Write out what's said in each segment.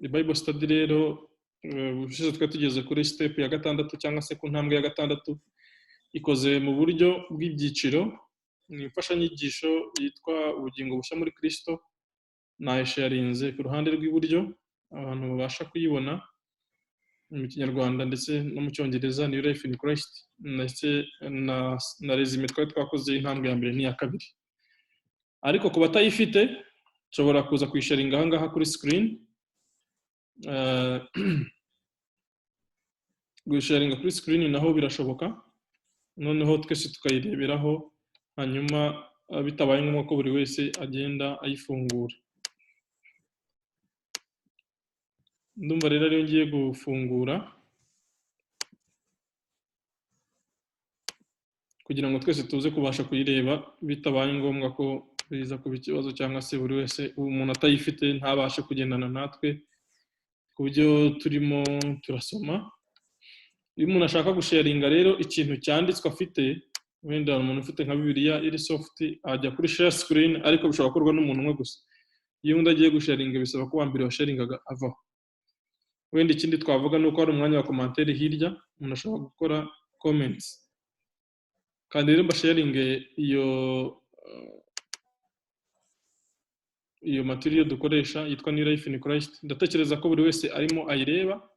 Bible study rero ubushize twari tugeze kuri step ya gatandatu cyangwa se ku ntambwe ya gatandatu, ikoze mu buryo bw'ibyiciro. Ni imfashanyigisho yitwa ubugingo bushya muri Kristo, nayisharinze ku ruhande rw'iburyo abantu babasha kuyibona mu Kinyarwanda ndetse no mu Cyongereza, New Life in Christ, ndetse na resume twari twakoze intambwe ya mbere n'iya kabiri. Ariko ku batayifite nshobora kuza kuyisharinga aha ngaha kuri screen, gusharinga kuri screen naho birashoboka, noneho twese tukayireberaho, hanyuma bitabaye ngombwa ko buri wese agenda ayifungura. Ndumva rero ariyo ngiye gufungura kugira ngo twese tuze kubasha kuyireba, bitabaye ngombwa ko biza kuba ikibazo cyangwa se buri wese umuntu atayifite ntabashe kugendana natwe ku byo turimo turasoma. Iyo umuntu ashaka gusharinga rero ikintu cyanditswe afite, wenda umuntu ufite nka Bibiliya iri soft, ajya kuri share screen, ariko bishobora gukorwa n'umuntu umwe gusa. Iyo undi agiye gusharinga bisaba ko wambere washaringaga avaho. Wenda ikindi twavuga ni uko hari umwanya wa commentaire hirya, umuntu ashobora gukora comments. Kandi rero mbasharinge iyo material dukoresha yitwa New Life in Christ. Ndatekereza ko buri wese arimo ayireba.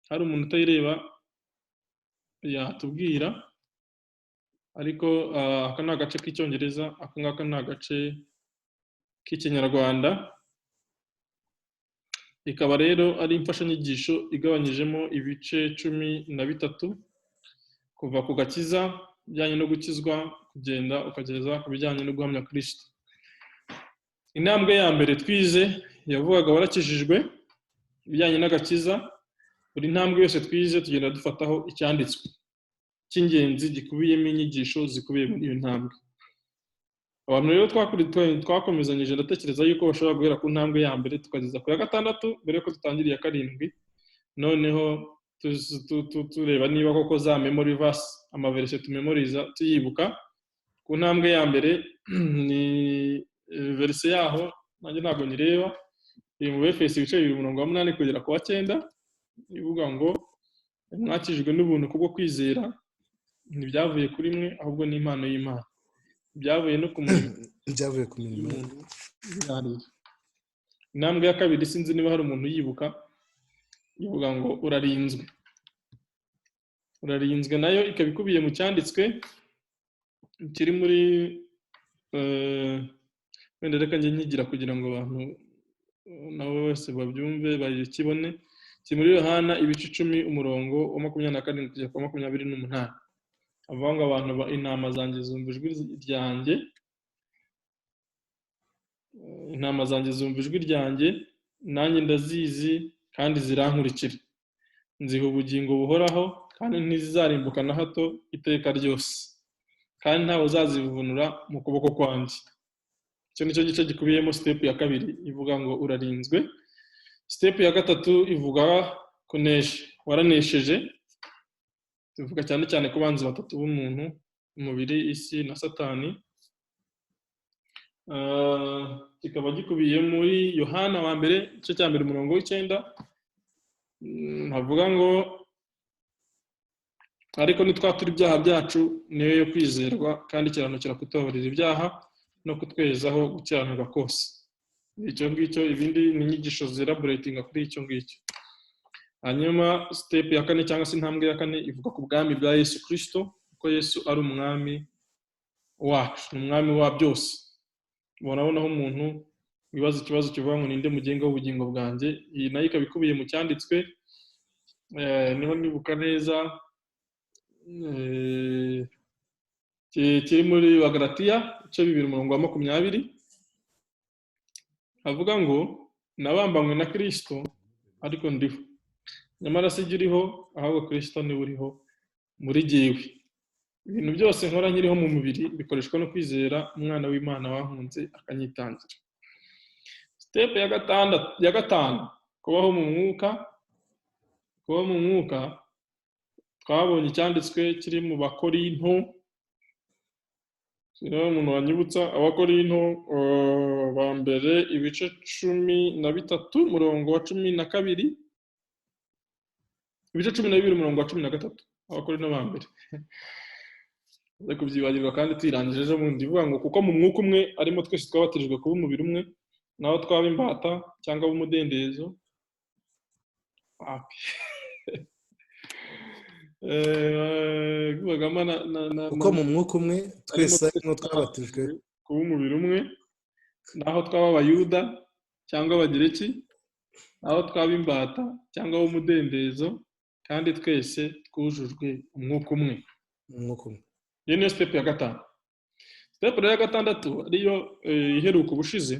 Hari umuntu utayireba yatubwira, ariko aka ni agace k'Icyongereza, aka ngaka ni agace k'Ikinyarwanda. Ikaba rero ari imfashanyigisho igabanyijemo ibice 13 kuva ku gakiza, bijyanye no gukizwa, kugenda ukageza ku bijyanye no guhamya Kristo. Intambwe ya mbere twize yavugaga warakijijwe, ibijyanye n'agakiza. Buri ntambwe yose twize tugenda dufataho icyanditswe cy'ingenzi gikubiyemo inyigisho zikubiye muri iyo ntambwe. Abantu rero twakomezanyije, ndatekereza yuko bashobora guhera ku ntambwe ya mbere tukageza ku ya gatandatu mbere yuko tutangiriye ya karindwi, noneho tureba niba koko za memory verse, amaverse tumemoriza tuyibuka. Ku ntambwe ya mbere ni verse yaho nanjye ntabwo nyireba, iri mu Efeso ibice 2:8 kugera ku 9, ivuga ngo mwakijijwe n'ubuntu kubwo kwizera, ntibyavuye kuri mwe ahubwo ni impano y'Imana, byavuye no ku mirimo. Intambwe ya kabiri sinzi niba hari umuntu yibuka, ivuga ngo urarinzwe. Urarinzwe nayo ikaba ikubiye mu cyanditswe kiri muri wenda reka njye nkigira kugira ngo abantu nabo wese babyumve bayikibone. Kiri muri Yohana ibice 10 umurongo wa 24 kugera ku 28. Avuga ngo abantu intama zanjye zumva ijwi ryanjye, intama zanjye zumva ijwi ryanjye, nanjye ndazizi kandi zirankurikira. Nziha ubugingo buhoraho kandi ntizizarimbuka na hato iteka ryose, kandi ntawe uzazivunura mu kuboko kwanjye. Icyo nicyo gice gikubiyemo step ya kabiri, ivuga ngo urarinzwe. Step ya gatatu ivuga kunesha, waranesheje. Tuvuga cyane cyane ku banzi batatu b'umuntu, umubiri, isi na Satani. Kikaba gikubiye muri Yohana wa mbere igice cya mbere umurongo w'9, havuga ngo ariko nitwatura ibyaha byacu niyo yo kwizerwa kandi kiranukira kutubabarira ibyaha no kutwezaho gukiranirwa kose. Icyo ngicyo, ibindi ni inyigisho zelaboratinga kuri icyo ngicyo. Hanyuma step ya kane cyangwa se intambwe ya kane ivuga ku bwami bwa Yesu Kristo, ko Yesu ari umwami wacu, umwami wa byose. Bonabonaho umuntu wibaza ikibazo kivuga ngo ninde mugenga w'ubugingo bwanjye. Iyi nayo ikaba ikubiye mu cyanditswe, niho nibuka neza, kiri muri Bagalatiya ibice 2:20, avuga ngo nabambanywe na Kristo ariko ndiho, nyamara si uriho ahubwo Kristo niwe uriho muri jyewe. Ibintu byose nkora nkiriho mu mubiri bikoreshwa no kwizera umwana w'Imana wankunze akanyitangira. Step ya gatanu kubaho mu mwuka. Kubaho mu mwuka twabonye icyanditswe kiri mu Bakorinto niba umuntu wanyibutsa Abakorinto ba mbere ibice 13 umurongo wa 12, ibice 12 umurongo wa 13. Abakorinto ba mbere ariko kubyibagirwa kandi twirangije ejo bundi ivuga ngo kuko mu mwuka umwe arimo twese twabatirijwe kuba umubiri umwe, naho twaba imbata cyangwa umudendezo kuko mu mwuka umwe twese arimo twabatijwe kuba umubiri umwe, naho twaba abayuda cyangwa abagireki, naho twaba imbata cyangwa umudendezo, kandi twese twujujwe umwuka umwe. Iyo niyo step ya gatanu. Step ya gatandatu ariyo iheruka ubushize,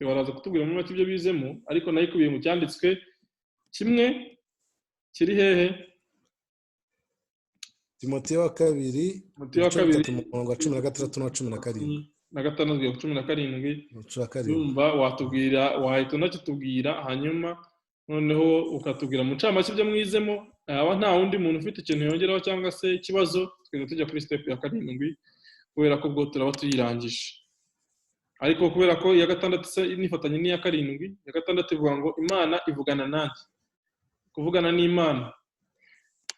baraza kutubwira mu make ibyo bizemo, ariko nayo ikubiye mu cyanditswe kimwe kiri hehe? Timoteyo wa kabiri, umurongo wa 16 na 17 na 17. Yumva watubwira, wahita unakitubwira, hanyuma noneho ukatubwira mu ncamake ibyo mwizemo. Aba nta wundi muntu ufite ikintu yongeraho cyangwa se ikibazo, twese tujya kuri step ya 7, kubera ko ubwo turaba tuyirangije. Ariko kubera ko iya gatandatu nifatanye n'iya 7, iya gatandatu ivuga ngo Imana ivugana nanjye, kuvugana n'Imana.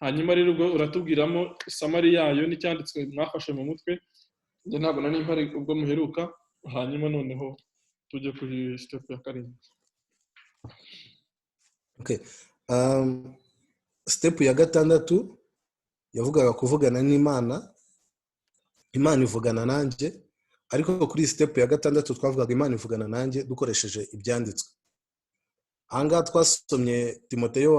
Hanyuma rero ubwo uratubwiramo samari yayo n'icyanditswe mwafashe mu mutwe. Njye ntabwo nari mpari ubwo muheruka, hanyuma noneho tujye kuri step ya 7. Okay. Step ya gatandatu yavugaga kuvugana n'Imana. Imana ivugana nanjye, ariko kuri step ya gatandatu twavugaga Imana ivugana nanjye dukoresheje ibyanditswe. Ahangaha twasomye Timoteyo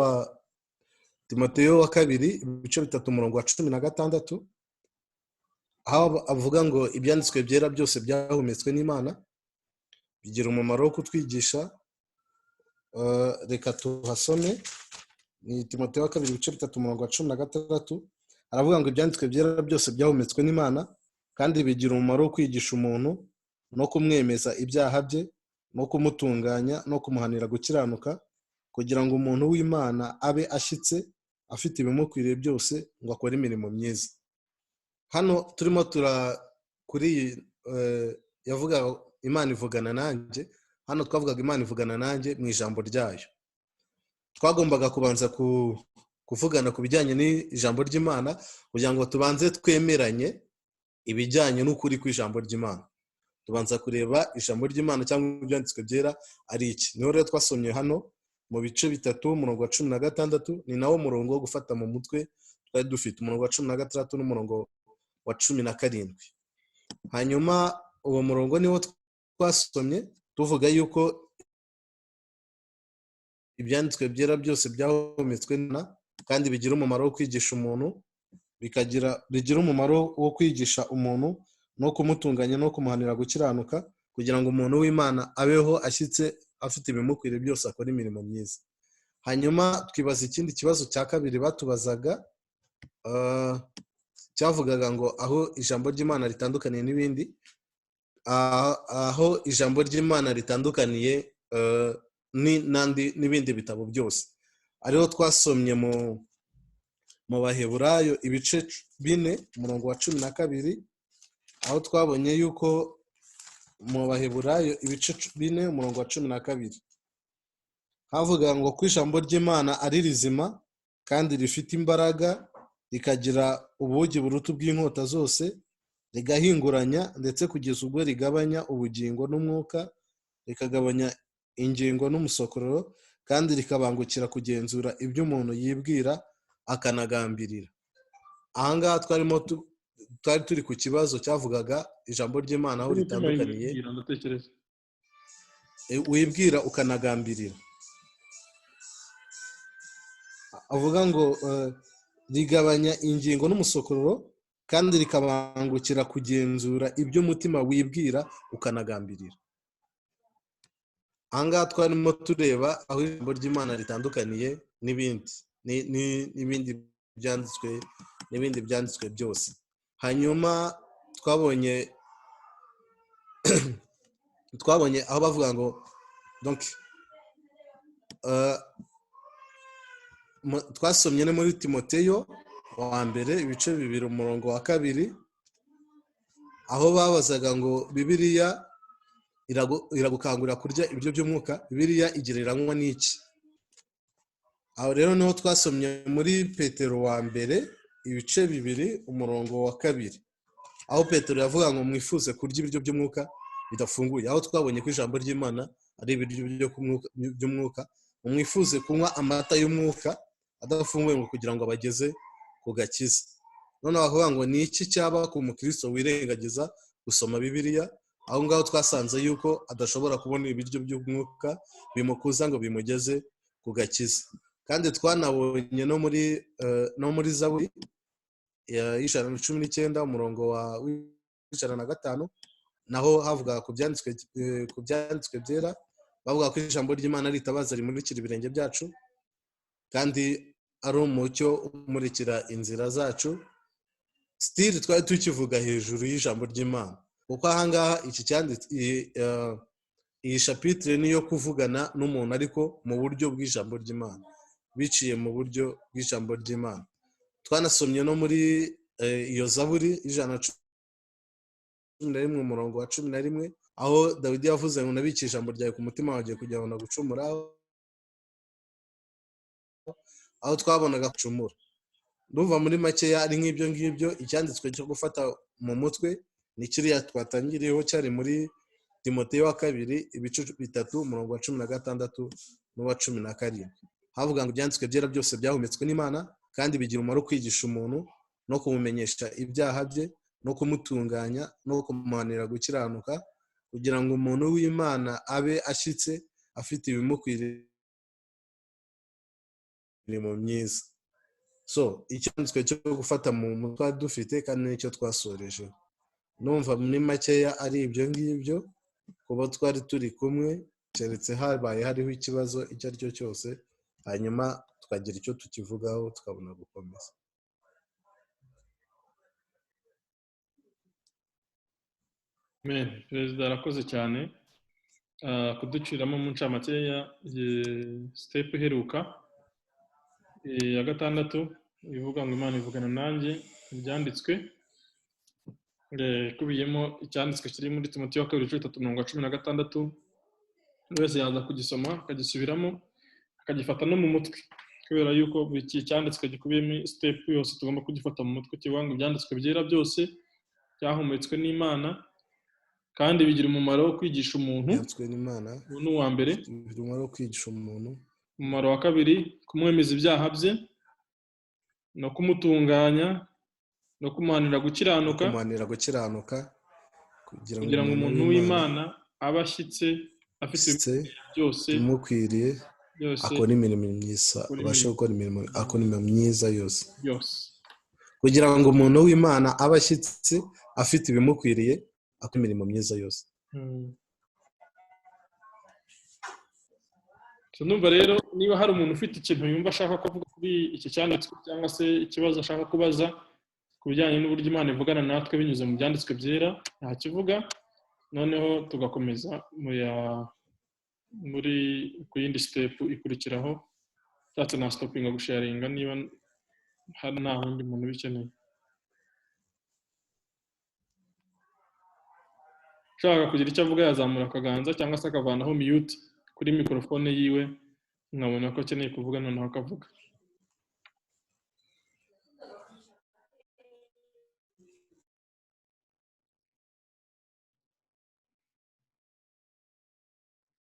wa kabiri ibice 3 umurongo wa 16, aho avuga ngo ibyanditswe byera byose byahumetswe n'Imana, bigira umumaro wo kutwigisha. Reka tuhasome, ni Timoteyo wa kabiri ibice 3 umurongo wa 16. Aravuga ngo ibyanditswe byera byose byahumetswe n'Imana, kandi bigira umumaro wo kwigisha umuntu no kumwemeza ibyaha bye no kumutunganya no kumuhanira gukiranuka, kugira ngo umuntu w'Imana abe ashyitse afite ibimukwiriye byose ngo akore imirimo myiza. Hano turimo kuri yavuga Imana ivugana nanjye. Hano twavugaga Imana ivugana nanjye mu ijambo ryayo. Twagombaga kubanza kuvugana ku bijyanye n'ijambo ry'Imana kugira ngo tubanze twemeranye ibijyanye n'ukuri kw'ijambo ry'Imana. Tubanza kureba ijambo ry'Imana cyangwa ibyanditswe byera ari iki. Niho rero twasomye hano mu bice 3 umurongo wa 16, ni nawo murongo wo gufata mu mutwe twari dufite, umurongo wa 16 n'umurongo wa 17. Hanyuma uwo murongo niwo twasomye tuvuga yuko ibyanditswe byera byose byahumetswe n'Imana, kandi bigira umumaro wo kwigisha umuntu, bigira umumaro wo kwigisha umuntu no kumutunganya no kumuhanira gukiranuka, kugira ngo umuntu w'Imana abeho ashyitse afite ibimukwiriye byose akora imirimo myiza. Hanyuma twibaza ikindi kibazo cya kabiri batubazaga, cyavugaga ngo aho ijambo ry'Imana ritandukaniye n'ibindi, aho ijambo ry'Imana ritandukaniye n'ibindi bitabo byose. Ariho twasomye mu Baheburayo ibice 4 umurongo wa 12, aho twabonye yuko mu Baheburayo ibice 4 umurongo wa 12 havuga ngo ko ijambo ry'Imana ari rizima kandi rifite imbaraga, rikagira ubugi buruta bw'inkota zose, rigahinguranya ndetse kugeza ubwo rigabanya ubugingo n'umwuka, rikagabanya ingingo n'umusokororo, kandi rikabangukira kugenzura ibyo umuntu yibwira akanagambirira. Ahangaha twari turi ku kibazo cyavugaga ijambo ry'Imana aho ritandukaniye, wibwira ukanagambirira. Avuga ngo rigabanya ingingo n'umusokororo, kandi rikabangukira kugenzura ibyo umutima wibwira ukanagambirira. Ahangaha twarimo tureba aho ijambo ry'Imana ritandukaniye n'ibindi byanditswe byose. Hanyuma twabonye aho bavuga ngo donc twasomye no muri Timoteyo wa mbere ibice 2 umurongo wa 2, aho babazaga ngo Bibiliya iragukangurira kurya ibiryo by'umwuka, Bibiliya igereranywa n'iki? Aho rero niho twasomye muri Petero wa mbere ibice 2 umurongo wa 2, aho Petero yavuga ngo mwifuze kurya ibiryo by'umwuka bidafunguye, aho twabonye ko ijambo ry'Imana ari ibiryo by'umwuka, mwifuze kunywa amata y'umwuka adafunguye ngo kugira ngo abageze ku gakiza. None bavuga ngo ni iki cyaba ku mukristo wirengagiza gusoma Bibiliya? Aho ngaho twasanze yuko adashobora kubona ibiryo by'umwuka bimukuza ngo bimugeze ku gakiza. Kandi twanabonye no muri Zaburi ya 119 umurongo wa 105, naho havuga ku byanditswe byera, bavuga ko ijambo ry'Imana ritabaza rimurikira ibirenge byacu kandi ari umucyo umurikira inzira zacu. Still twari tukivuga hejuru y'ijambo ry'Imana, kuko ahangaha iyi chapitre niyo kuvugana n'umuntu ariko mu buryo bw'ijambo ry'Imana, biciye mu buryo bw'ijambo ry'Imana. Twanasomye no muri iyo Zaburi 111 umurongo wa 11, aho Dawidi yavuze ngo nabikiye ijambo ryawe ku mutima wanjye kugira ngo nagucumuraho, aho twabonaga gucumura. Ndumva muri makeya ari nk'ibyo ngibyo. Icyanditswe cyo gufata mu mutwe ni kiriya twatangiriyeho, cyari muri Timoteyo wa 2 ibice 3 umurongo wa 16 n'uwa 17, havuga ngo ibyanditswe byera byose byahumetswe n'Imana kandi bigira umumaro kwigisha umuntu no kumumenyesha ibyaha bye no kumutunganya no kumuhanira gukiranuka, kugira ngo umuntu w'Imana abe ashyitse afite ibimukwiriye imirimo myiza. So icyanditswe cyo gufata mu mutwe dufite kandi nicyo twasoreje. Numva muri makeya ari ibyo ngibyo, kuba twari turi kumwe, keretse habaye hariho ikibazo icyo ari cyo cyose, hanyuma tukagira icyo tukivugaho tukabona gukomeza. Perezida arakoze cyane kuduciramo mu ncamakeya step iheruka ya 6 ivuga ngo Imana ivugana nanjye, ibyanditswe kubiyemo icyanditswe kiri muri Timoteyo wa 2:3-16. Wese yaza kugisoma akagisubiramo akagifata no mu mutwe, kubera yuko buri cyanditswe gikubiyemo step yose tugomba kugifata mu mutwe. Kivuga ngo ibyanditswe byera byose byahumetswe n'Imana kandi bigira umumaro wo kwigisha umuntu. Ni uwa mbere, bigira umumaro wo kwigisha umuntu. Umumaro wa kabiri, kumwemeza ibyaha bye no kumutunganya no kumuhanira gukiranuka, kugira ngo umuntu w'Imana abe ashyitse afite byose bimukwiriye, akora imirimo myiza, abashe gukora imirimo myiza yose. Kugira ngo umuntu w'Imana abe ashyitse afite ibimukwiriye, akora imirimo myiza yose. Numva rero niba hari umuntu ufite ikintu yumva ashaka kuvuga kuri iki cyanditswe, cyangwa se ikibazo ashaka kubaza ku bijyanye n'uburyo Imana ivugana natwe binyuze mu byanditswe byera, ntakivuga, noneho tugakomeza muri ku yindi step ikurikiraho. Cyatse na stoppinga gusharinga niba hari nta wundi muntu bikeneye. Ushaka kugira icyo avuga yazamura akaganza cyangwa se akavanaho mute kuri mikrofone yiwe, nkabona ko akeneye kuvuga noneho akavuga.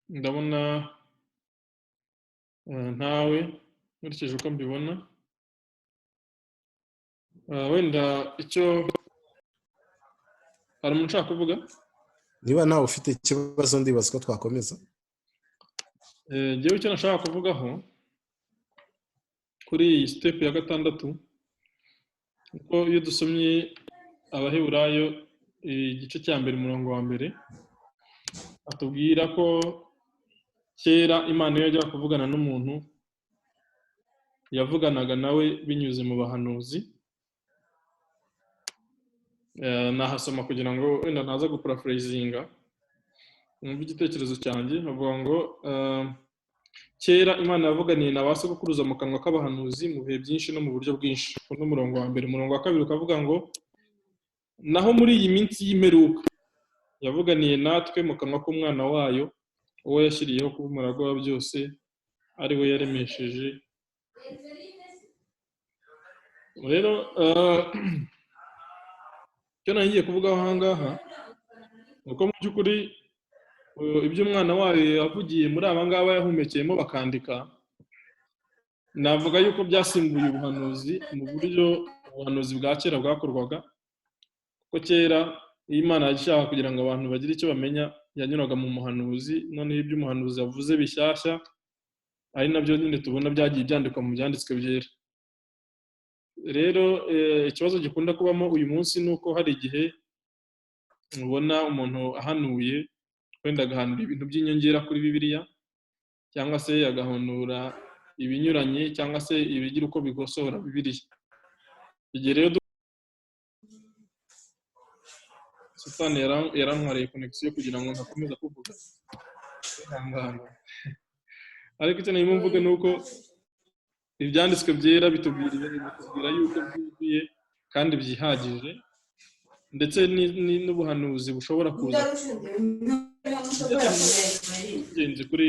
Ndabona ntawe nkurikije uko mbibona. Wenda icyo hari umuntu ushaka kuvuga? Niba nawe ufite ikibazo ndibaza ko twakomeza. Njyewe icyo nashaka kuvugaho kuri iyi step ya 6, kuko iyo dusomye Abaheburayo igice cya mbere umurongo wa 1, atubwira ko kera Imana iyo yajyaga kuvugana n'umuntu yavuganaga nawe binyuze mu bahanuzi. Nahasoma kugira ngo wenda ntaza guparaphrasinga, numva igitekerezo cyanjye. Avuga ngo kera Imana yavuganiye na ba sogokuruza mu kanwa k'abahanuzi mu bihe byinshi no mu buryo bwinshi. Uno murongo wa 1. Umurongo wa 2 ukavuga ngo naho muri iyi minsi y'imperuka yavuganiye natwe mu kanwa k'umwana wayo uwo yashyiriyeho kuba umuragwa wa byose ari we yaremesheje. Rero icyo nagiye kuvugaho aha ngaha ni uko mu by'ukuri ibyo umwana wayo yavugiye muri aba ngaba yahumekeyemo bakandika, navuga yuko byasimbuye ubuhanuzi mu buryo ubuhanuzi bwa kera bwakorwaga, kuko kera iyo Imana yashaka kugira ngo abantu bagire icyo bamenya yanyuraga mu muhanuzi, noneho ibyo umuhanuzi yavuze bishyashya ari nabyo nyine tubona byagiye byandikwa mu byanditswe byera. Rero ikibazo gikunda kubamo uyu munsi ni uko hari igihe ubona umuntu ahanuye wenda agahanura ibintu by'inyongera kuri Bibiliya, cyangwa se agahanura ibinyuranye, cyangwa se ibigira uko bigosora Bibiliya. Igihe rero Satani yarantwariye connection kugira ngo ntakomeza kuvuga, ariko icyo narimo mvuga ni uko ibyanditswe byera bitubwira yuko byuzuye kandi byihagije, ndetse n'ubuhanuzi bushobora kuza ingenzi kuri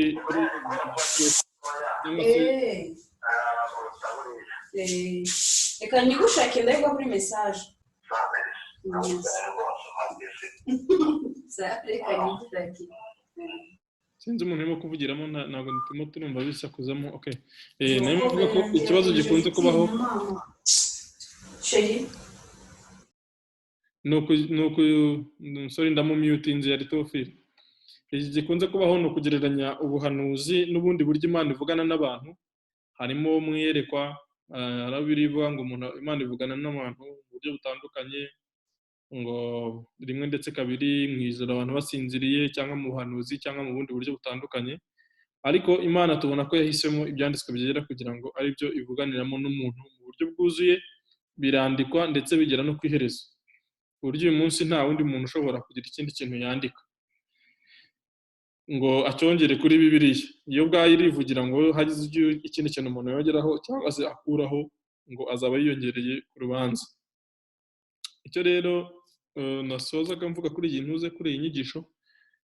reka nigushake ndahigwa kuri message sinzi umuntu urimo kuvugiramo, ntabwo turimo turumva bisakuzamo. Okay, narimo kuvuga ko ikibazo gikunze kubaho sorry ndamumyutinze yari Tofili. Iki gikunze kubaho ni ukugereranya ubuhanuzi n'ubundi buryo Imana ivugana n'abantu. Harimo mwiyerekwa, arabirivuga ngo Imana ivugana n'abantu mu buryo butandukanye, ngo rimwe ndetse kabiri mw'ijoro abantu basinziriye, cyangwa mu buhanuzi, cyangwa mu bundi buryo butandukanye. Ariko Imana tubona ko yahisemo ibyanditswe byera kugira ngo ari byo ivuganiramo n'umuntu mu buryo bwuzuye, birandikwa ndetse bigera no ku iherezo, ku buryo uyu munsi nta wundi muntu ushobora kugira ikindi kintu yandika ngo acyongere kuri Bibiliya. Iyo bwayo irivugira ngo hagize ikindi kintu umuntu yongeraho cyangwa se akuraho, ngo azaba yiyongereye ku rubanza. Icyo rero nasozaga mvuga kuri iyi ntuze, kuri iyi nyigisho,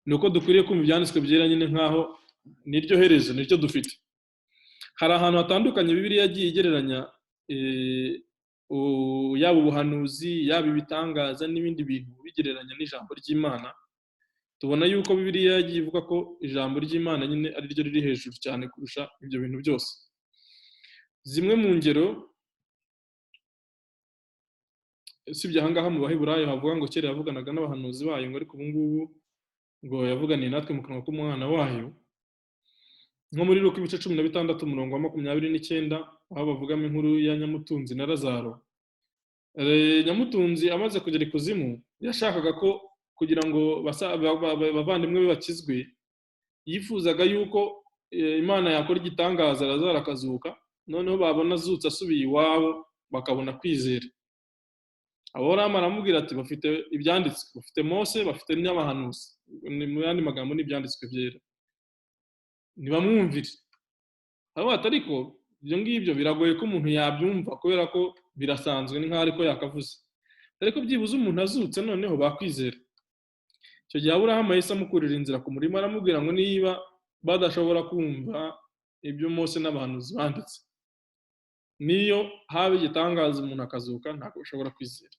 ni uko dukwiriye kumva ibyanditswe byera nyine nk'aho niryo herezo, niryo dufite. Hari ahantu hatandukanye Bibiliya yagiye igereranya yaba ubuhanuzi, yaba ibitangaza n'ibindi bintu bigereranya n'ijambo ry'Imana. Tubona yuko Bibiliya yagiye ivuga ko ijambo ry'Imana nyine ari ryo riri hejuru cyane kurusha ibyo bintu byose. Zimwe mu ngero usibye aha ngaha mu Baheburayo havuga ngo kera yavuganaga n'abahanuzi bayo, ngo ariko ubu ngubu ngo yavuganiye natwe mu kanwa k'umwana wayo. Nko muri Luka 16:29 aho bavugamo inkuru ya Nyamutunzi na Lazaro. Nyamutunzi amaze kugera ikuzimu yashakaga ko kugira ngo bavandimwe be bakizwe, yifuzaga yuko Imana yakora igitangaza Lazaro akazuka, noneho babona azutse asubiye iwabo bakabona kwizera. Abo Rama aramubwira ati bafite ibyanditswe, bafite Mose, bafite n'abahanuzi, mu yandi magambo n'ibyanditswe byera, ntibamwumvire. Ariko ibyo ngibyo biragoye ko umuntu yabyumva kubera ko birasanzwe, ni nk'aho ariko yakavuze. Ariko byibuze umuntu azutse noneho bakwizera. Icyo gihe Aburahamu yahise amukurira inzira ku murima, aramubwira ngo niba badashobora kumva ibyo Mose n'abahanuzi banditse, niyo haba igitangaza umuntu akazuka ntabwo ushobora kwizera.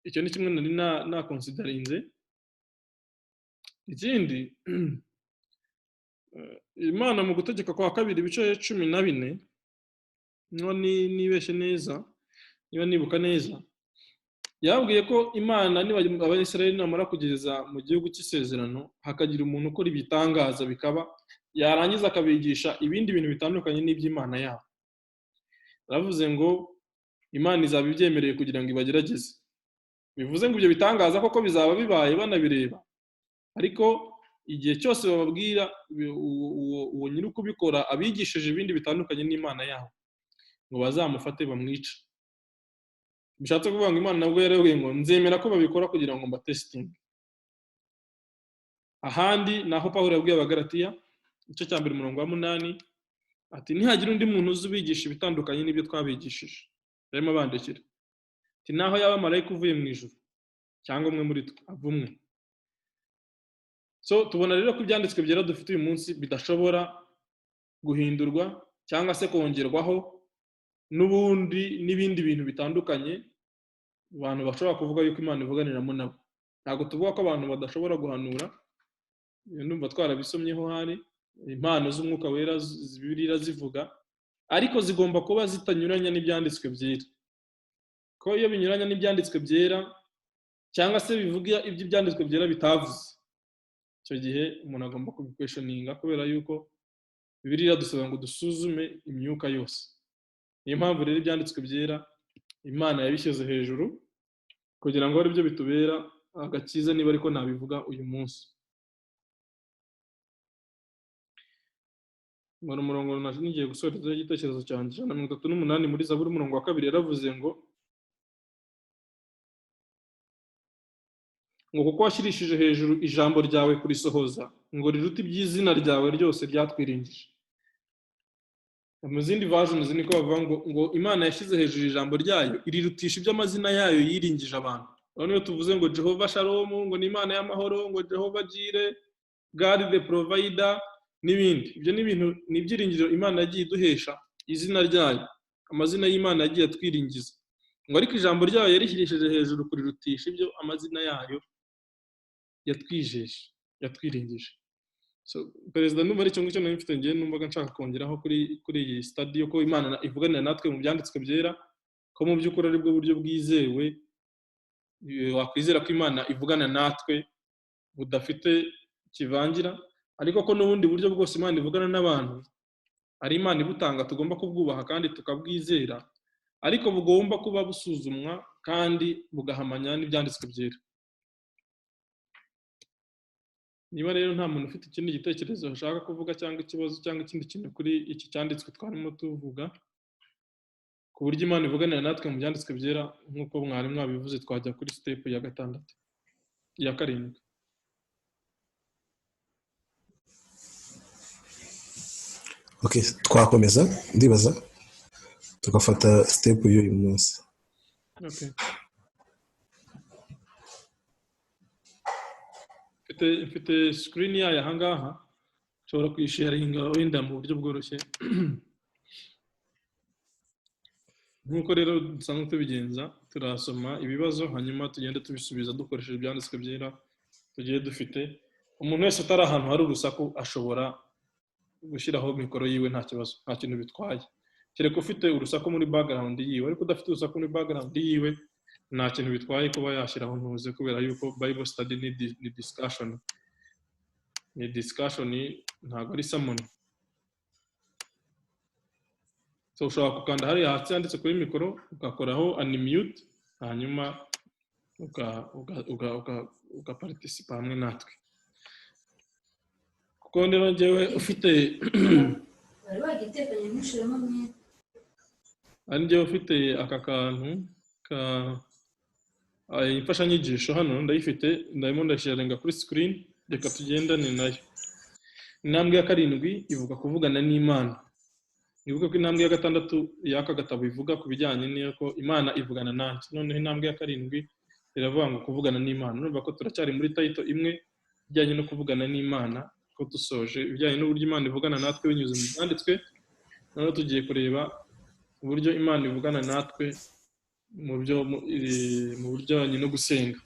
Icyo ni kimwe nari nakonsidarinze. Ikindi, Imana mu gutegeka kwa kabiri ibice 14 nibeshe neza, niba nibuka neza, yabwiye ko Imana niba Abayisiraheli namara kugeza mu gihugu cy'isezerano hakagira umuntu ukora ibitangaza bikaba, yarangiza akabigisha ibindi bintu bitandukanye n'iby'Imana yabo. Baravuze ngo Imana izaba ibyemereye kugira ngo ibagerageze. Bivuze ngo ibyo bitangaza koko bizaba bibaye banabireba, ariko igihe cyose bababwira uwo nyiri kubikora abigishije ibindi bitandukanye n'Imana yabo, ngo bazamufate bamwice. Bishatse kuvuga ngo Imana nabwo yarabwiye ngo nzemera ko babikora kugira ngo mbatestinge. Ahandi naho Pawulo yabwiye Abagalatiya igice cya 1:8 ati nihagira undi muntu uzubigisha ibitandukanye n'ibyo twabigishije, barimo bandekera. naho yaba marayika uvuye mu ijuru cyangwa umwe muri twe avumwe. So tubona rero ko ibyanditswe byera dufite uyu munsi bidashobora guhindurwa cyangwa se kongerwaho n'ibindi bintu bitandukanye abantu bashobora kuvuga yuko Imana ivuganiramo nabo. Ntabwo tuvuga ko abantu badashobora guhanura, ndumva twarabisomyeho hari impano z'umwuka wera Bibiliya zivuga, ariko zigomba kuba zitanyuranya n'ibyanditswe byera. Ko iyo binyuranya n'ibyanditswe byera cyangwa se bivuga iby'ibyanditswe byera bitavuze, icyo gihe umuntu agomba kubikweshoninga, kubera yuko Bibiliya dusaba ngo dusuzume imyuka yose. Niyo mpamvu rero ibyanditswe byera Imana yabishyize hejuru kugira ngo ari byo bitubera agakiza, niba ariko nabivuga uyu munsi. Muri umurongo ngiye gusoreza igitekerezo cyanjye 138 muri Zaburi umurongo wa 2 yaravuze ngo kuko washyirishije hejuru ijambo ryawe kurisohoza, ngo riruta iby'izina ryawe ryose ryatwiringije. Mu zindi versions niko bavuga ngo Imana yashyize hejuru ijambo ryayo irirutisha iby'amazina yayo yiringije abantu. None iyo tuvuze ngo Jehova Shalom, ngo ni Imana y'amahoro, ngo Jehova Jire, God the provider n'ibindi, ibyo ni ibintu n'ibyiringiro Imana yagiye iduhesha izina ryayo, amazina y'Imana yagiye atwiringiza. Ngo ariko ijambo ryayo yarishyirishije hejuru kurirutisha ibyo amazina yayo yatwiringije. So perezida numva ari cyo ngicyo nari mfite ngiye numvaga nshaka kongeraho kuri iyi study yo ko Imana ivuganira natwe mu byanditswe byera, ko mu by'ukuri ari bwo buryo bwizewe wakwizera ko Imana ivugana natwe budafite kivangira, ariko ko n'ubundi buryo bwose Imana ivugana n'abantu ari Imana ibutanga, tugomba kubwubaha kandi tukabwizera, ariko bugomba kuba busuzumwa kandi bugahamanya n'ibyanditswe byera. Niba rero nta muntu ufite ikindi gitekerezo ashaka kuvuga cyangwa ikibazo cyangwa ikindi kintu kuri iki cyanditswe twarimo tuvuga ku buryo Imana ivuganira natwe mu byanditswe byera, nk'uko mwari mwabivuze, twajya kuri step ya 6 ya 7. Okay, twakomeza ndibaza tugafata step y'uyu munsi. Okay. Mfite screen yayo ahangaha, nshobora kuyisharinga wenda mu buryo bworoshye. Nk'uko rero dusanzwe tubigenza, turasoma ibibazo hanyuma tugenda tubisubiza dukoresheje ibyanditswe byera tugiye dufite. Umuntu wese utari ahantu hari urusaku ashobora gushyiraho mikoro yiwe, nta kibazo, nta kintu bitwaye. Kereka ufite urusaku muri background yiwe, ariko udafite urusaku muri background yiwe nta kintu bitwaye kuba yashyiraho ntuze, kubera yuko Bible study ni discussion. Ni discussion, ntabwo ari sermon. So ushobora gukanda hariya hasi handitse kuri mikoro ugakoraho unmute, hanyuma ugaparticipa hamwe natwe. Kuko ndero njyewe ufite njyewe ufite aka kantu ka imfashanyigisho hano ndayifite, ndimo ndasharinga kuri screen, reka tugendane nayo. Intambwe ya 7 ivuga kuvugana n'Imana. Nibuka ko intambwe ya 6 y'aka gatabo ivuga ku bijyanye n'uko Imana ivugana nanjye. Noneho intambwe ya 7 iravuga ngo kuvugana n'Imana. Urumva ko turacyari muri title imwe ijyanye no kuvugana n'Imana, ko dusoje ibijyanye n'uburyo Imana ivugana natwe binyuze mu byanditswe. Noneho tugiye kureba uburyo Imana ivugana natwe mu buryo no gusenga.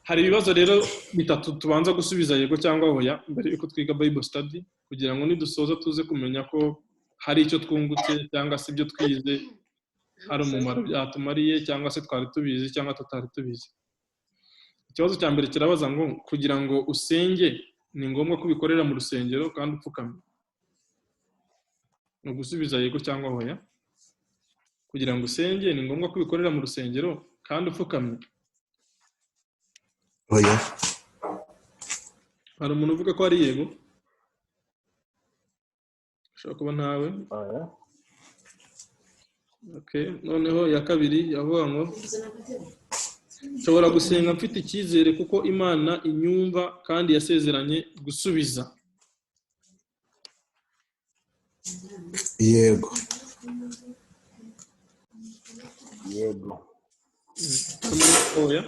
Hari ibibazo rero bitatu tubanza gusubiza yego cyangwa oya mbere yuko twiga Bible study, kugira ngo nidusoza tuze kumenya ko hari icyo twungutse cyangwa se ibyo twize hari umumaro byatumariye cyangwa se twari tubizi cyangwa tutari tubizi. Ikibazo cya mbere kirabaza ngo kugira ngo usenge ni ngombwa ko bikorera mu rusengero kandi upfukamye. No gusubiza yego cyangwa oya. Kugira ngo usenge ni ngombwa ko bikorera mu rusengero kandi upfukamye. Oya. Hari umuntu uvuga ko ari yego? Ushobora kuba ntawe. Oya. Okay, noneho ya 2 yavuga ngo nshobora gusenga mfite icyizere kuko Imana inyumva kandi yasezeranye gusubiza. Yego. Yego. oya.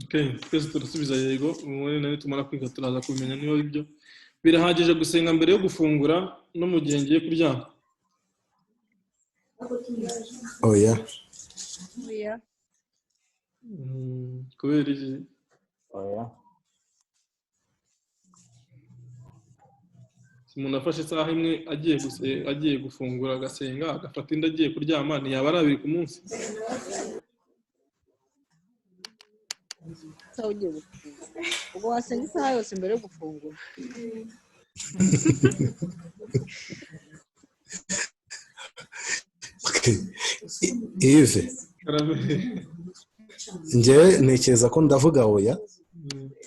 Okay, twese turasubiza yego, ubundi nawe tumara kwiga turaza kumenya niba ari byo. Birahagije gusenga mbere yo gufungura no mu gihe ngiye kuryama? oya Oya. Kubera iki? oya Umuntu afashe isaha imwe agiye gufungura agasenga agafata indi agiye kuryama ntiyaba ari abiri ku munsi? Sawa ugiye gufungura. Ubwo wasenga isaha yose mbere yo gufungura. Yves njyewe ntekereza ko ndavuga oya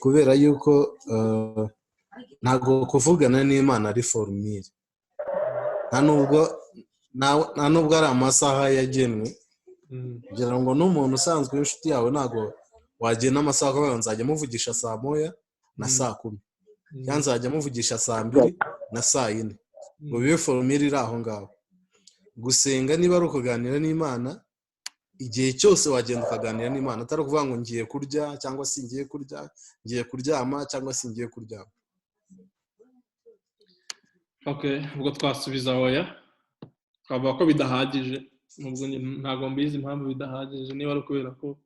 kubera yuko ntabwo kuvugana n'Imana ari formule, nta nubwo ari amasaha yagenwe kugira ngo n'umuntu usanzwe w'inshuti yawe ntabwo wagena amasaha akavuga nzajya muvugisha saa moya na saa kumi cyangwa nzajya muvugisha saa mbiri na saa yine ngo bibe formule iri aho ngaho. Gusenga niba ari ukuganira n'Imana igihe cyose wagenda ukaganira n'Imana, atari ukuvuga ngo ngiye kurya cyangwa se ngiye kurya, ngiye kuryama cyangwa se ngiye kuryama. Okay, ubwo twasubiza oya, twavuga ko bidahagije, nubwo ntabwo mbizi impamvu bidahagije, niba ari ukubera ko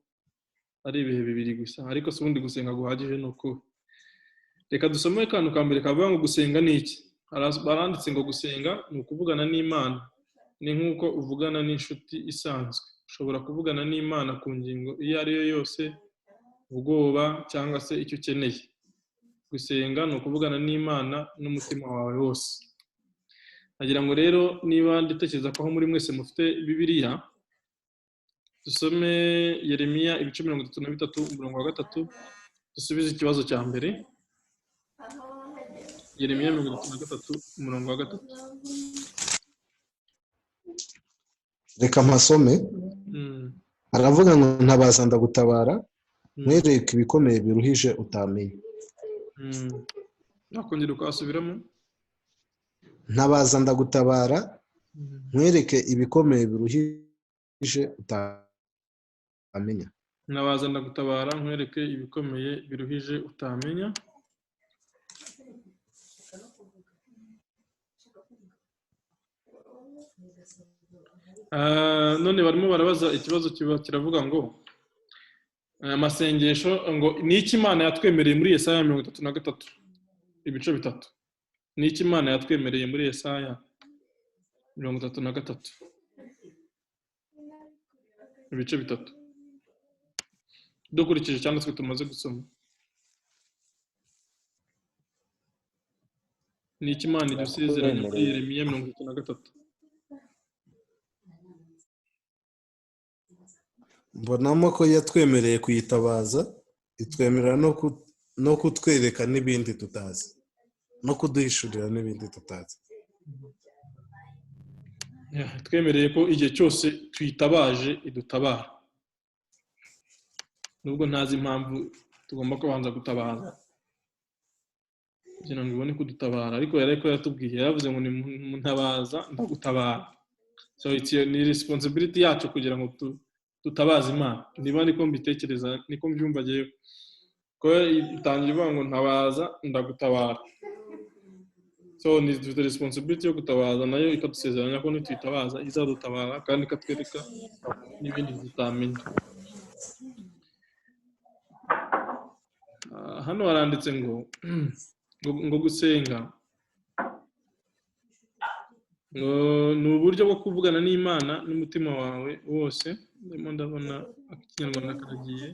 ari ibihe bibiri gusa, ariko si ubundi gusenga guhagije ni uko. Reka dusome akantu ka mbere kavuga ngo gusenga ni iki. Baranditse ngo gusenga ni ukuvugana n'Imana, ni nk'uko uvugana n'inshuti isanzwe. Ushobora kuvugana n'Imana ku ngingo iyo ari yo yose, ubwoba cyangwa se icyo ukeneye. Gusenga ni ukuvugana n'Imana n'umutima wawe wose. Nagira ngo rero niba nditekereza ko aho muri mwese mufite Bibiliya, dusome Yeremiya ibice 33 umurongo wa 3, dusubize ikibazo cya mbere. Yeremiya 33 umurongo wa 3. Reka mpasome. Aravuga ngo ntabaza ndagutabara, nkwereke ibikomeye biruhije utamenya. Nakongera ukasubiramo. Ntabaza ndagutabara, nkwereke ibikomeye biruhije utamenya. Ntabaza ndagutabara, nkwereke ibikomeye biruhije utamenya. None barimo barabaza ikibazo kiravuga ngo amasengesho ngo ni iki Imana yatwemereye muri Yesaya 33 ibice 3. Ni iki Imana yatwemereye muri Yesaya 33 ibice 3 dukurikije cyanditswe tumaze gusoma. Ni iki Imana idusezeranya muri Yeremiya 33? Mbonamo ko yatwemereye kuyitabaza, itwemerera no kutwereka n'ibindi tutazi, no kuduhishurira n'ibindi tutazi. Twemereye ko igihe cyose tuyitabaje idutabara, nubwo ntazi impamvu tugomba kubanza gutabaza kugira ngo ibone kudutabara, ariko yareko yatubwiye, yaravuze ngo ni muntabaza ndagutabara. So ni responsibility yacu kugira ngo tutabaza Imana. Niba niko mbitekereza, niko mbyumva giye ko itangira ivuga ngo ntabaza ndagutabara. So ni the responsibility yo gutabaza, nayo ikadusezeranya ko nitwitabaza izadutabara kandi ikatwereka n'ibindi tutamenya. Hano haranditse ngo gusenga ni uburyo bwo kuvugana n'Imana n'umutima wawe wose. Ndimo ndabona Ikinyarwanda karagiye.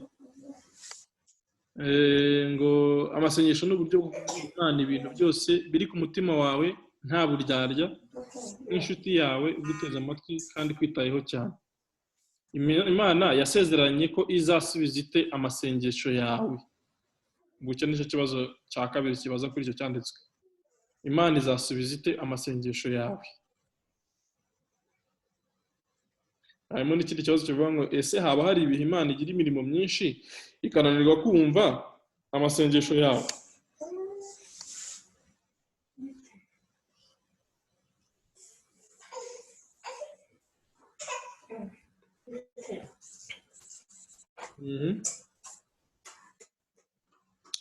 Ngo amasengesho n'uburyo bwo kuvugana ibintu byose biri ku mutima wawe nta buryarya, n'inshuti yawe uguteza amatwi kandi kwitayeho cyane. Imana yasezeranye ko izasubiza ite amasengesho yawe. Gucyo nicyo kibazo cya kabiri kibaza kuri icyo cyanditswe. Imana izasubiza ite amasengesho yawe? Harimo n'ikindi kibazo kivuga ngo ese haba hari ibihe Imana igira imirimo myinshi ikananirwa kumva amasengesho yawe?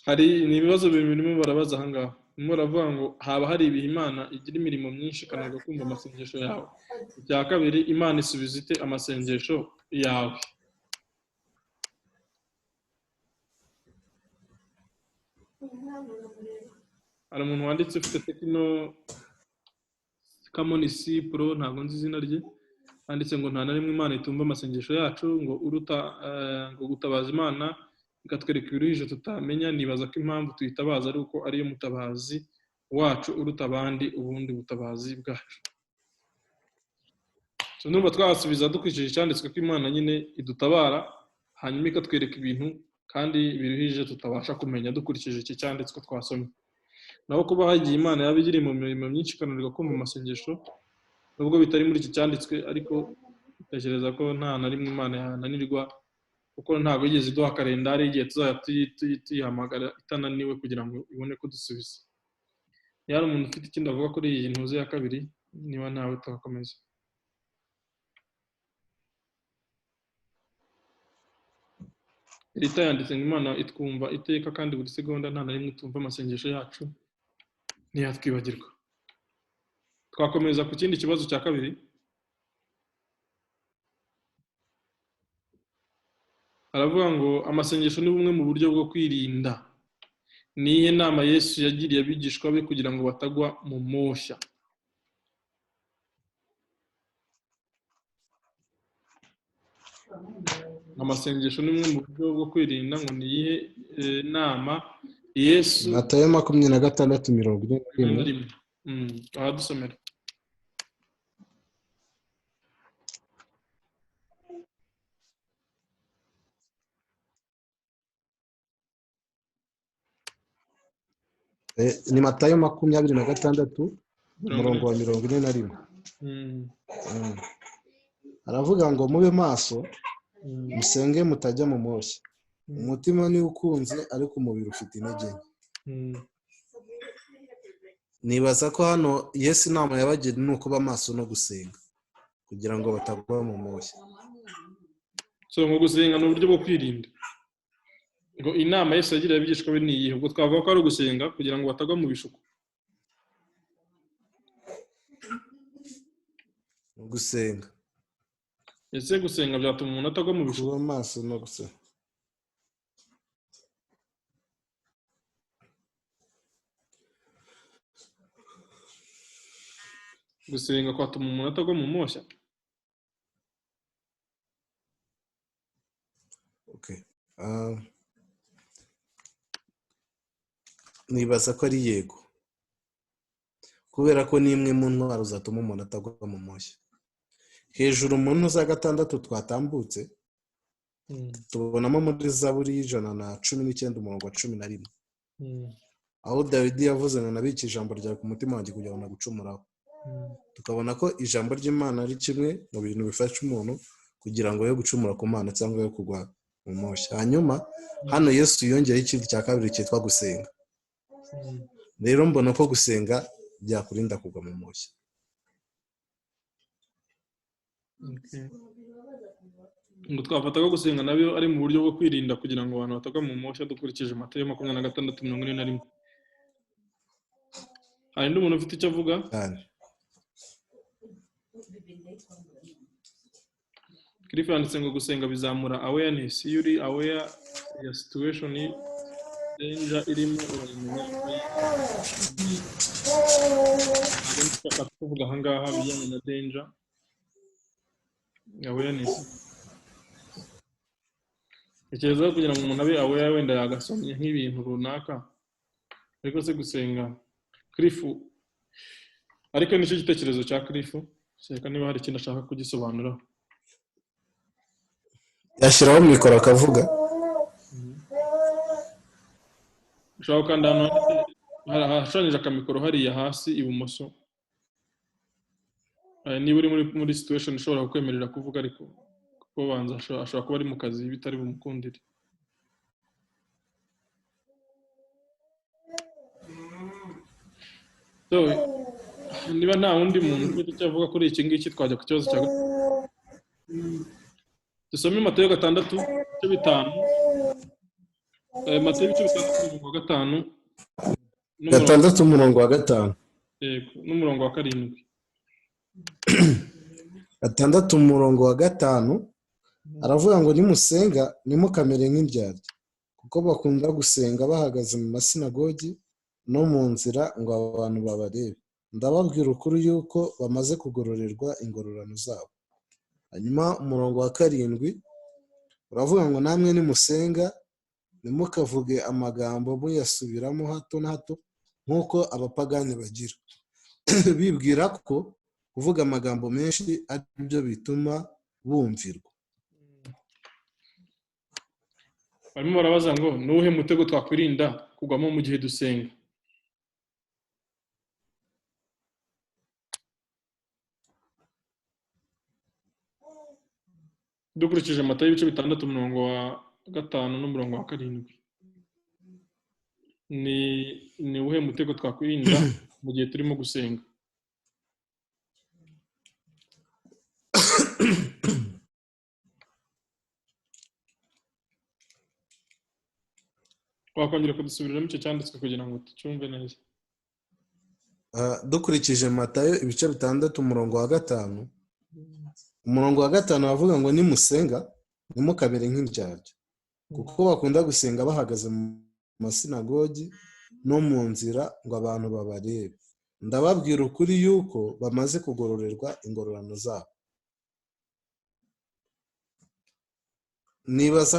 hari ibibazo birimo barabaza aha ngaha. Barimo baravuga ngo haba hari ibihe Imana igira imirimo myinshi ikananirwa kumva amasengesho yawe. Icya kabiri, Imana isubiza ite amasengesho yawe? Hari umuntu wanditse ufite Tekino Camon C Pro, ntabwo nzi izina rye, handitse ngo nta na rimwe Imana itumva amasengesho yacu, ngo ngo gutabaza Imana ikatwereka ibiruhije tutamenya. Nibaza ko impamvu tuyitabaza ari uko ariyo mutabazi wacu uruta abandi ubundi butabazi bwacu. Numva twasubiza dukurikije icyanditswe ko Imana nyine idutabara hanyuma ikatwereka ibintu kandi biruhije tutabasha kumenya dukurikije iki cyanditswe twasomye. Naho kuba hagiye Imana yaba igiri mu mirimo myinshi ikananirwa kumva amasengesho, nubwo bitari muri iki cyanditswe, ariko tekereza ko nta na rimwe Imana yananirwa, kuko ntabwo yigeze iduha kalendari igihe tuzajya tuyihamagara itananiwe kugira ngo ibone kudusubiza. Yari umuntu ufite ikindi avuga kuri iyi ntuze ya kabiri, niba ntawe tugakomeza. Rita yanditse ngo Imana itwumva iteka kandi buri segonda, nta na rimwe itumva amasengesho yacu ntiyatwibagirwa. Twakomeza ku kindi kibazo cya kabiri. Aravuga ngo amasengesho ni bumwe mu buryo bwo kwirinda. Niye nama Yesu yagiriye abigishwa be kugira ngo batagwa mu moshya? Amasengesho ni bumwe mu buryo bwo kwirinda, ngo niyihe nama Yesu? Matayo 26:41. Ahadusomera. Ni Matayo 26:41. Aravuga ngo mube maso musenge mutajya mu moshya. Umutima ni ukunze ariko umubiri ufite intege nke. Nibaza ko hano Yesu inama yabagira ni ukuba maso no gusenga kugira ngo batagwa mu moshya. So ngo gusenga ni uburyo bwo kwirinda. Ngo inama Yesu yagiriye abigishwa be ni iyihe? Ubwo twavuga ko ari ugusenga kugira ngo batagwa mu bishuko. Gusenga. Ese gusenga byatuma umuntu atagwa mu bishuko? Kuba maso no gusenga. Gusenga kwatuma umuntu atagwa mu moshya? Okay. Nibaza ko ari yego, kubera ko ni imwe mu ntwaro zatuma umuntu atagwa mu moshya. Hejuru mu ntu za 6 twatambutse tubonamo muri Zaburi 119:11, aho Dawidi yavuze ngo nabiki ijambo ryawe ku mutima wanjye kugira ngo nagucumuraho. Tukabona ko ijambo ry'Imana ari kimwe mu bintu bifasha umuntu kugira ngo yo gucumura ku Mana cyangwa yo kugwa mu moshya. Hanyuma hano Yesu yongeye ikindi cya kabiri cyitwa gusenga. Rero mbona ko gusenga byakurinda kugwa mu moshya. Ngo twafata ko gusenga nabyo ari mu buryo bwo kwirinda kugira ngo abantu batagwa mu moshya dukurikije Matayo 26:41. Hari undi muntu ufite icyo avuga? Cliff yanditse ngo gusenga bizamura awareness. Iyo uri aware ya situation danger irimo urayimenya. Ntabwo tuvuga aha ngaha bijyanye na danger. Awareness. Icyerezo kugira ngo umuntu abe aware wenda yagasomye nk'ibintu runaka. Ariko se gusenga Cliff, ariko nicyo gitekerezo cya Cliff, seka niba hari ikintu ashaka kugisobanura. Yashyiraho mikoro akavuga. Ushaka kandi hano hashushanyije akamikoro hariya hasi ibumoso. Niba uri muri situation ishobora kukwemerera kuvuga, ariko kuko banza ashobora kuba ari mu kazi bitari bumukundire. So niba nta wundi muntu ufite icyo avuga kuri iki ngiki, twajya ku kibazo cya gatatu. Dusome Matayo 6 ibice bitanu Matayo ibice bitandatu umurongo wa gatanu gatandatu umurongo wa gatanu n'umurongo wa karindwi. gatandatu umurongo wa gatanu aravuga ngo nimusenga ntimukamere nk'indyarya kuko bakunda gusenga bahagaze mu masinagogi no mu nzira ngo abantu babarebe. Ndababwira ukuri yuko bamaze kugororerwa ingororano zabo. Hanyuma umurongo wa karindwi uravuga ngo namwe nimusenga ntimukavuge amagambo muyasubiramo hato na hato nk'uko abapagani bagira bibwira ko kuvuga amagambo menshi ari byo bituma bumvirwa. Barimo barabaza ngo nuwuhe mutego twakwirinda kugwamo mu gihe dusenga. Dukurikije Matayo ibice bitandatu umurongo wa gatanu n'umurongo wa karindwi, ni uwuhe mutego twakwirinda mu gihe turimo gusenga? Wakongera kudusubiriramo icyo cyanditswe kugira ngo tucyumve neza. Dukurikije Matayo ibice bitandatu umurongo wa gatanu, umurongo wa gatanu bavuga ngo nimusenga ntimukabere nk'indyarya kuko bakunda gusenga bahagaze mu masinagogi no mu nzira ngo abantu babarebe. Ndababwira ukuri yuko bamaze kugororerwa ingororano zabo. Nibaza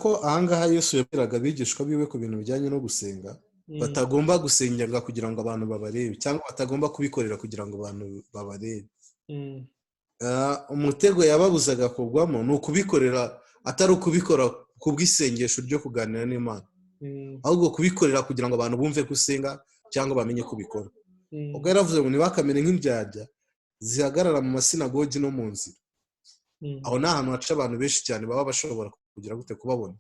ko ahangaha Yesu yabwiraga abigishwa biwe ku bintu bijyanye no gusenga batagomba gusengera kugira ngo abantu babarebe cyangwa batagomba kubikorera kugira ngo abantu babarebe. Umutego yababuzaga kugwamo ni ukubikorera, atari ukubikora ku bw'isengesho ryo kuganira n'Imana, ahubwo kubikorera kugira ngo abantu bumve ko usenga cyangwa bamenye ko ubikora. Ubwo yaravuze ngo ntibakamere nk'indyarya zihagarara mu masinagogi no mu nzira. Aho ni ahantu haca abantu benshi cyane baba bashobora kugira gute kubabona.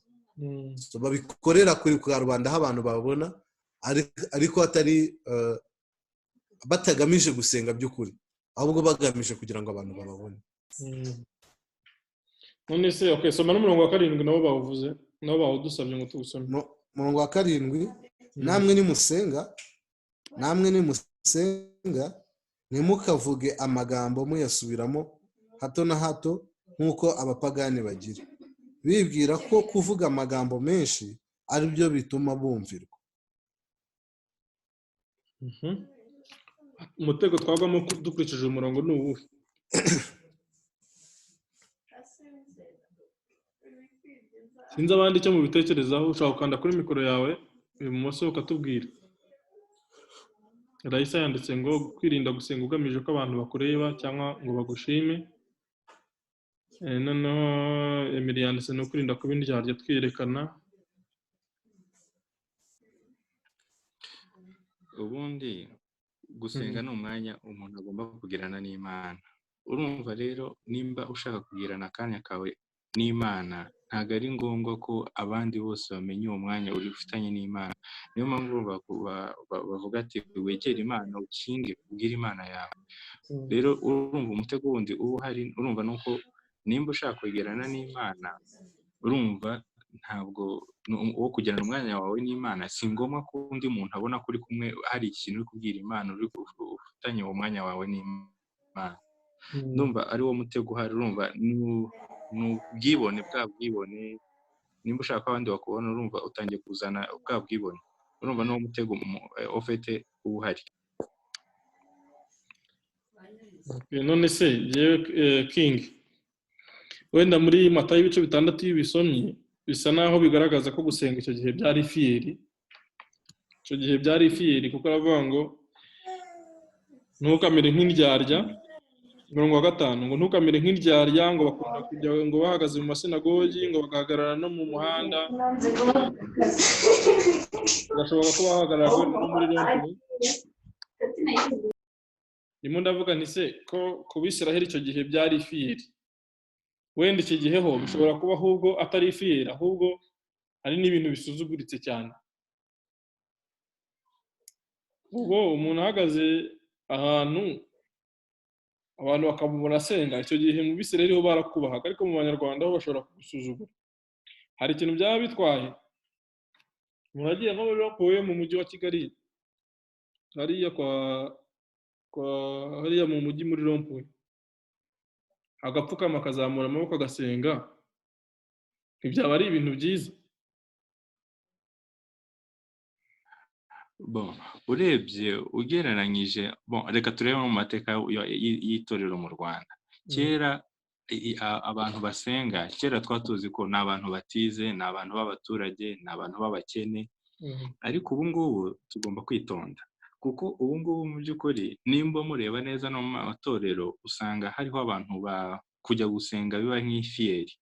Babikorera kuri rubanda aho abantu babona, ariko atari batagamije gusenga by'ukuri, ahubwo bagamije kugira ngo abantu bababone. None se soma n'umurongo wa karindwi nabo bawuvuze, nabo bawudusabye ngo tuwusome. Umurongo wa karindwi, namwe nimusenga ntimukavuge amagambo muyasubiramo hato na hato nk'uko abapagani bagira, bibwira ko kuvuga amagambo menshi ari byo bituma bumvirwa. Umutego twagwamo dukurikije umurongo ni uwuhe? Sinzi abandi icyo mubitekerezaho. Ushobora gukanda kuri mikoro yawe ibumoso ukatubwira. Raisa yanditse ngo kwirinda gusenga ugamije ko abantu bakureba cyangwa ngo bagushime. Noneho Emily yanditse no kwirinda kuba indyarya twiyerekana. Ubundi gusenga ni umwanya umuntu agomba kugirana n'Imana. Urumva rero nimba ushaka kugirana akanya kawe n'Imana, ntabwo ari ngombwa ko abandi bose bamenya uwo mwanya uri ufitanye n'Imana. Niyo mpamvu bavuga ati wegere Imana ukinge ubwire Imana yawe. Rero urumva umutego wundi uba uhari, urumva nuko nimba ushaka kwegerana n'Imana, urumva ntabwo uwo kugirana umwanya wawe n'Imana, si ngombwa ko undi muntu abona kuri kumwe hari ikintu uri kubwira Imana uri ufitanye uwo mwanya wawe n'Imana. Ndumva ari wo mutego uhari. Urumva ni ubwibone, bwa bwibone. Nimba ushaka abandi bakubona, urumva utangiye kuzana bwa bwibone. Urumva ni wo mutego ufite uba uhari. None se yewe King, wenda muri Matayo ibice bitandatu y'ibisomyi bisa naho bigaragaza ko gusenga icyo gihe byari fiyeri. Icyo gihe byari fiyeri kuko aravuga ngo ntukamere nk'indyarya. Umurongo wa gatanu ngo ntukamere nk'indyarya ngo bakunda kujya ngo bahagaze mu masinagogi ngo bagahagarara no mu muhanda. Birashoboka ko bahagarara no muri rompuwe. Ndimo ndavuga nti se ko ku Bisiraheli icyo gihe byari fiyeri, wenda iki gihe ho bishobora kuba ahubwo atari fiyeri, ahubwo hari n'ibintu bisuzuguritse cyane. Ubwo umuntu ahagaze ahantu abantu bakamubona asenga, icyo gihe mu Bisirayeli ho barakubahaga, ariko mu Banyarwanda ho bashobora kugusuzugura. Hari ikintu byaba bitwaye umuntu agiye nko muri Rompuwe mu mujyi wa Kigali, hariya hariya mu mujyi muri Rompuwe, agapfukama akazamura amaboko agasenga, ntibyaba ari ibintu byiza? Bon, urebye ugereranyije, bon, reka turebe mu mateka y'itorero mu Rwanda. Kera abantu basenga, kera twatuzi ko ni abantu batize, ni abantu b'abaturage, ni abantu b'abakene, ariko ubu ngubu tugomba kwitonda, kuko ubu ngubu mu by'ukuri nimba mureba neza no mu matorero usanga hariho abantu kujya gusenga biba nk'ifiyeri.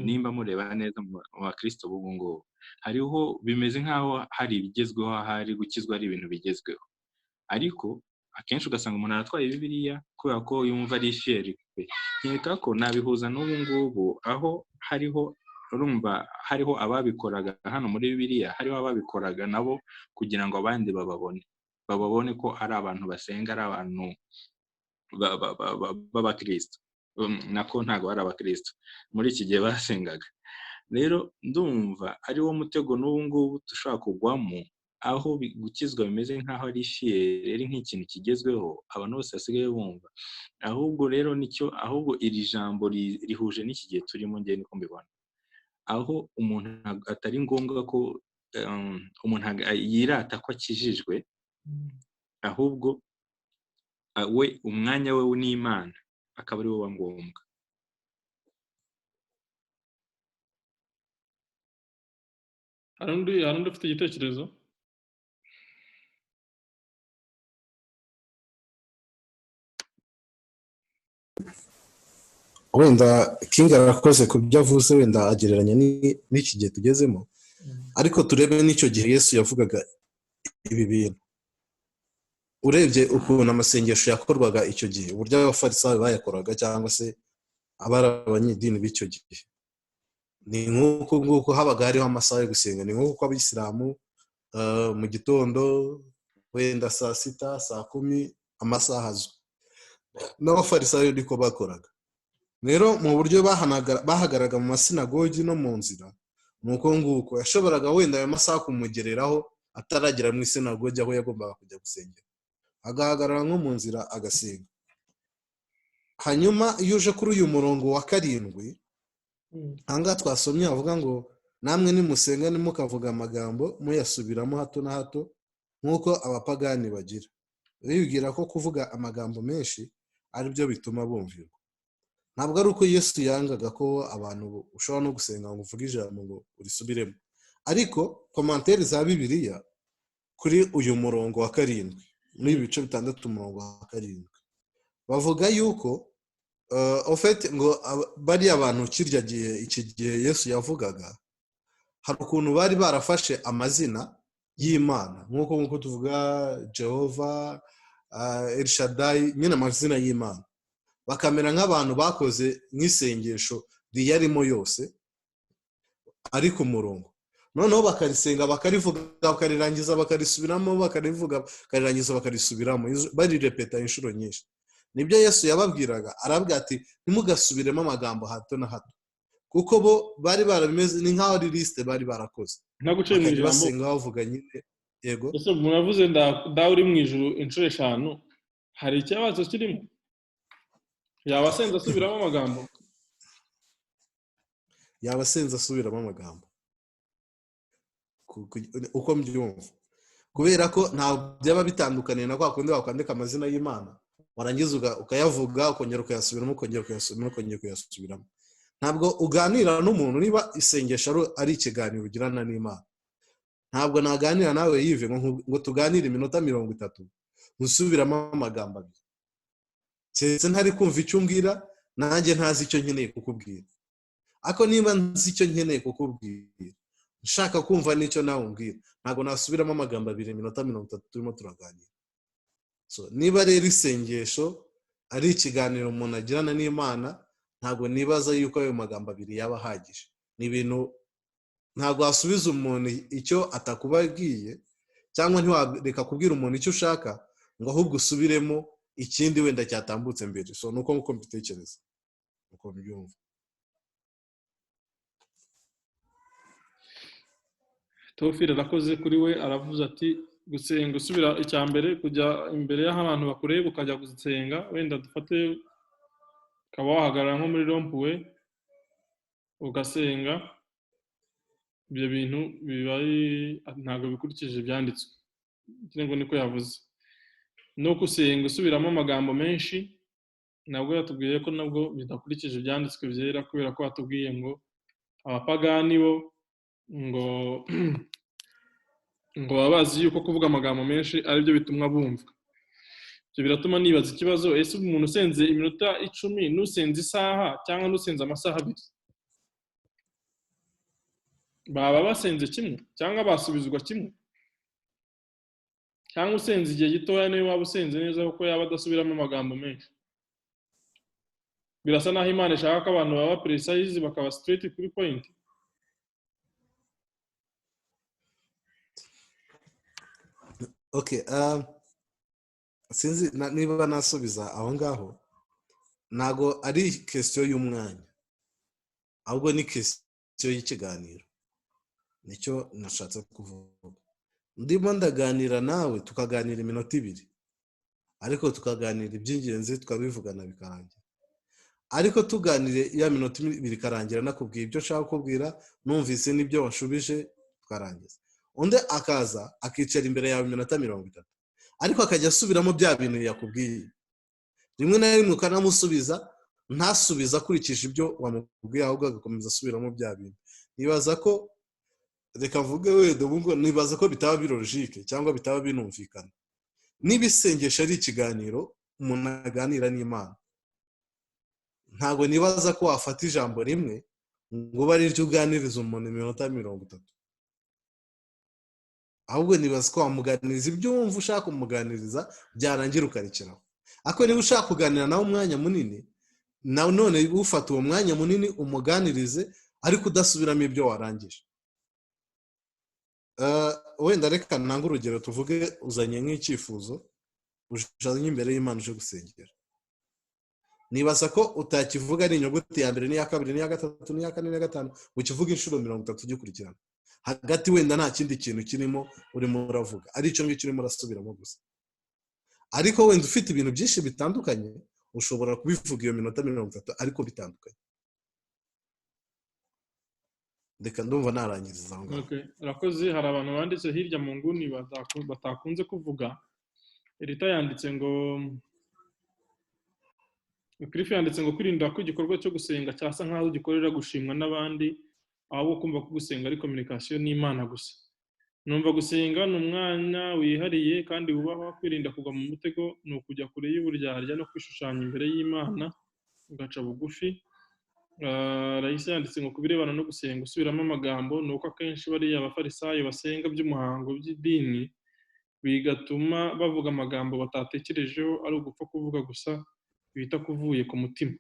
Nimba mureba neza mu bakristo b'ubu ngubu hariho bimeze nk'aho hari ibigezweho, hari gukizwa ari ibintu bigezweho, ariko akenshi ugasanga umuntu aratwaye Bibiliya kubera ko yumva ari ifiyeri. Nkeka ko nabihuza n'ubu ngubu, aho hariho urumva hariho ababikoraga hano muri Bibiliya, hariho ababikoraga nabo kugira ngo abandi bababone ko ari abantu basenga, ari abantu b'abakristo. Nako ntago ari abakristo muri iki gihe basengaga. Rero ndumva ari wo mutego n'ubu ngubu dushobora kugwamo, aho gukizwa bimeze nk'aho ari fiyeri, ari nk'ikintu kigezweho abantu bose basigaye bumva. Ahubwo rero ahubwo iri jambo rihuje n'iki gihe turimo, njye niko mbibona, aho umuntu atari ngombwa ko umuntu yirata ko akijijwe, ahubwo we umwanya we n'Imana akaba ari wo wa ngombwa. Hari undi ufite igitekerezo? wenda King arakoze ku byo avuze, wenda agereranya n'iki gihe tugezemo, ariko turebe n'icyo gihe Yesu yavugaga ibi bintu. Urebye ukuntu amasengesho yakorwaga icyo gihe, uburyo abafarisayo bayakoraga cyangwa se abari abanyidini b'icyo gihe, ni nk'uko nguko habaga hariho amasaha yo gusenga. Ni nk'uko abisilamu mu gitondo wenda saa sita, saa kumi, amasaha azwi, n'abafarisayo niko bakoraga. Rero mu buryo bahagaraga mu masinagogi no mu nzira, ni uko nguko yashoboraga wenda ayo masaha kumugereraho ataragera mu isinagogi aho yagombaga kujya gusengera, agahagarara nko mu nzira agasenga. Hanyuma iyo uje kuri uyu murongo wa 7, ahangaha twasomye avuga ngo namwe nimusenga nimukavuga amagambo muyasubiramo hato na hato nk'uko abapagani bagira. Bibwira ko kuvuga amagambo menshi ari byo bituma bumvirwa. Ntabwo ari uko Yesu yangaga ko abantu ushobora no gusenga ngo uvuge ijambo ngo urisubiremo, ariko komantere za Bibiliya kuri uyu murongo wa 7, muri ibi bice 6 umurongo wa 7, bavuga yuko ofete ngo bari abantu kirya gihe, iki gihe Yesu yavugaga, hari ukuntu bari barafashe amazina y'Imana, nk'uko tuvuga Jehova, El Shaddai, nyine amazina y'Imana, bakamera nk'abantu bakoze nk'isengesho riyarimo yose ari ku murongo, noneho bakarisenga, bakarivuga, bakarirangiza, bakarisubiramo, bakarivuga, bakarirangiza, bakarisubiramo, barirepeta inshuro nyinshi. Nibyo Yesu yababwiraga, arabwira ati ntimugasubiremo amagambo hato na hato, kuko bo bari barabimeze ni nk'aho ari liste bari barakoze. Ntaguciye mu ijambo, basenga bavuga nyine. Yego, ese muravuze dawe uri mu ijuru inshuro 5, hari ikibazo kirimo? Yabasenze asubiramo amagambo? yabasenze asubiramo amagambo uko mbyumva, kubera ko nta byaba bitandukaniye na kwa kundi wakwandika amazina y'Imana warangiza ukayavuga, ukongera ukayasubiramo, ukongera ukayasubiramo, ukongera ukayasubiramo. Ntabwo uganira n'umuntu niba isengesho ari ikiganiro ugirana n'Imana. Ntabwo naganira nawe yive ngo tuganire iminota 30 usubiramo amagambo abiri, cyetse ntari kumva icyo umbwira, nanjye ntazi icyo nkeneye kukubwira. Ako niba nzi icyo nkeneye kukubwira, nshaka kumva n'icyo nawe umbwira, ntabwo nasubiramo amagambo abiri iminota 30 turimo turaganira. So niba rero isengesho ari ikiganiro umuntu agirana n'Imana, ntabwo nibaza yuko ayo magambo abiri yaba ahagije. Ni ibintu ntabwo wasubiza umuntu icyo atakubabwiye, cyangwa ntiwareka kubwira umuntu icyo ushaka ngo ahubwo usubiremo ikindi wenda cyatambutse mbere. So nuko nguko mbitekereza, uko mbyumva. Tofile arakoze kuri we, aravuze ati gusenga usubira icya mbere kujya imbere y'aho abantu bakureba ukajya gusenga, wenda dufate ukaba wahagarara nko muri rompuwe ugasenga, ibyo bintu biba ntabwo bikurikije ibyanditswe, ngo niko yavuze. No gusenga usubiramo amagambo menshi nabwo yatubwiye ko nabwo bidakurikije ibyanditswe byera, kubera ko batubwiye ngo abapagani bo ngo baba bazi yuko kuvuga amagambo menshi aribyo bituma bumva. Ibyo biratuma nibaza ikibazo, ese umuntu usenze iminota 10 n'usenze isaha cyangwa n'usenze amasaha 2 baba basenze kimwe cyangwa basubizwa kimwe? Cyangwa usenze igihe gitoya niwe waba usenze neza kuko yaba adasubiramo amagambo menshi? Birasa naho Imana ishaka ko abantu baba precise bakaba straight kuri point. Okay, sinzi niba nasubiza aho ngaho. Ntago ari question y'umwanya, ahubwo ni question y'ikiganiro. Nicyo nashatse kuvuga. Ndimo ndaganira nawe tukaganira iminota 2, ariko tukaganira iby'ingenzi tukabivugana bikarangira. Ariko tuganire ya minota 2 karangira nakubwiye ibyo nshaka kubwira, numvise n'ibyo washubije tukarangiza. Undi akaza akicara imbere yawe iminota 30, ariko akajya asubiramo bya bintu yakubwiye. Rimwe na rimwe ukanamusubiza ntasubiza akurikije ibyo wamubwiye, ahubwo agakomeza asubiramo bya bintu. Nibaza ko reka mvuge wenda ubwo nibaza ko bitaba bilogique cyangwa bitaba binumvikana. Nibisengesha ari ikiganiro umuntu aganira n'Imana, ntago nibaza ko wafata ijambo rimwe ngo bari ryo uganiriza umuntu iminota 30. Ahubwo nibaza ko wamuganiriza ibyo wumva ushaka kumuganiriza, byarangira ukarikiraho. Ako niba ushaka kuganira nawe umwanya munini, nawe none ufata uwo mwanya munini umuganirize, ariko udasubiramo ibyo warangije. Wenda reka nanga urugero, tuvuge uzanye nk'icyifuzo ujanye imbere y'Imana uje gusengera. Nibaza ko utakivuga ari inyuguti ya mbere n'iya kabiri n'iya gatatu n'iya kane n'iya gatanu, ukivuga inshuro 30 ugikurikirana. Hagati wenda nta kindi kintu kirimo urimo uravuga, ari cyo ngicyo urimo urasubiramo gusa. Ariko wenda ufite ibintu byinshi bitandukanye, ushobora kubivuga iyo minota 30 ariko bitandukanye. Ndeka ndumva narangiriza aho ngaho. Okay, urakoze. Hari abantu banditse hirya mu nguni batakunze kuvuga. Erita yanditse ngo Cliff yanditse ngo kwirinda ko igikorwa cyo gusenga cyasa nkaho gikorera gushimwa n'abandi, ahubwo kumva ko gusenga ari communication n'Imana gusa. Numva gusenga ni umwanya wihariye kandi wubahwa. Kwirinda kugwa mu mutego ni ukujya kure y'uburyarya no kwishushanya imbere y'Imana ugaca bugufi. Raisa yanditse ngo kubirebana no gusenga usubiramo amagambo nuko akenshi bari abafarisayo basenga by'umuhango by'idini, bigatuma bavuga amagambo batatekerejeho, ari ugupfa kuvuga gusa bita kuvuye ku mutima.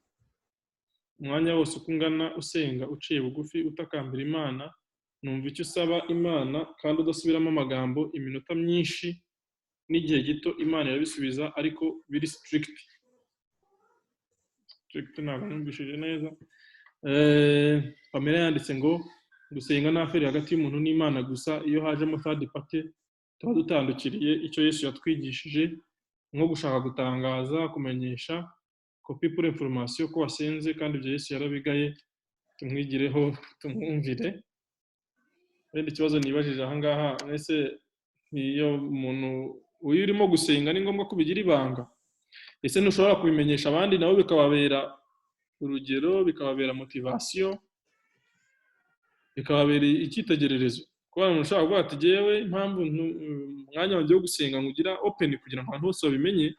Umwanya wose uko ungana usenga uciye bugufi utakambira Imana, numva icyo usaba Imana kandi udasubiramo amagambo iminota myinshi n'igihe gito, Imana irabisubiza, ariko biri strict ntabwo numvishije neza. Pamela yanditse ngo gusenga nta feri hagati y'umuntu n'Imana gusa, iyo hajemo third party tuba dutandukiriye icyo Yesu yatwigishije, nko gushaka gutangaza, kumenyesha copy pour information ko wasenze, kandi ibyo Yesu yarabigaye. Tumwigireho tumwumvire. Wenda ikibazo nibajije aha ngaha, ese iyo umuntu urimo gusenga ni ngombwa ko bigira ibanga? Ese ntushobora kubimenyesha abandi nabo bikababera urugero, bikababera motivation, bikababera icyitegererezo? Kuba umuntu ushobora kuvuga ati jewe impamvu umwanya wanjye wo gusenga ngugira open kugira ngo abantu bose babimenye,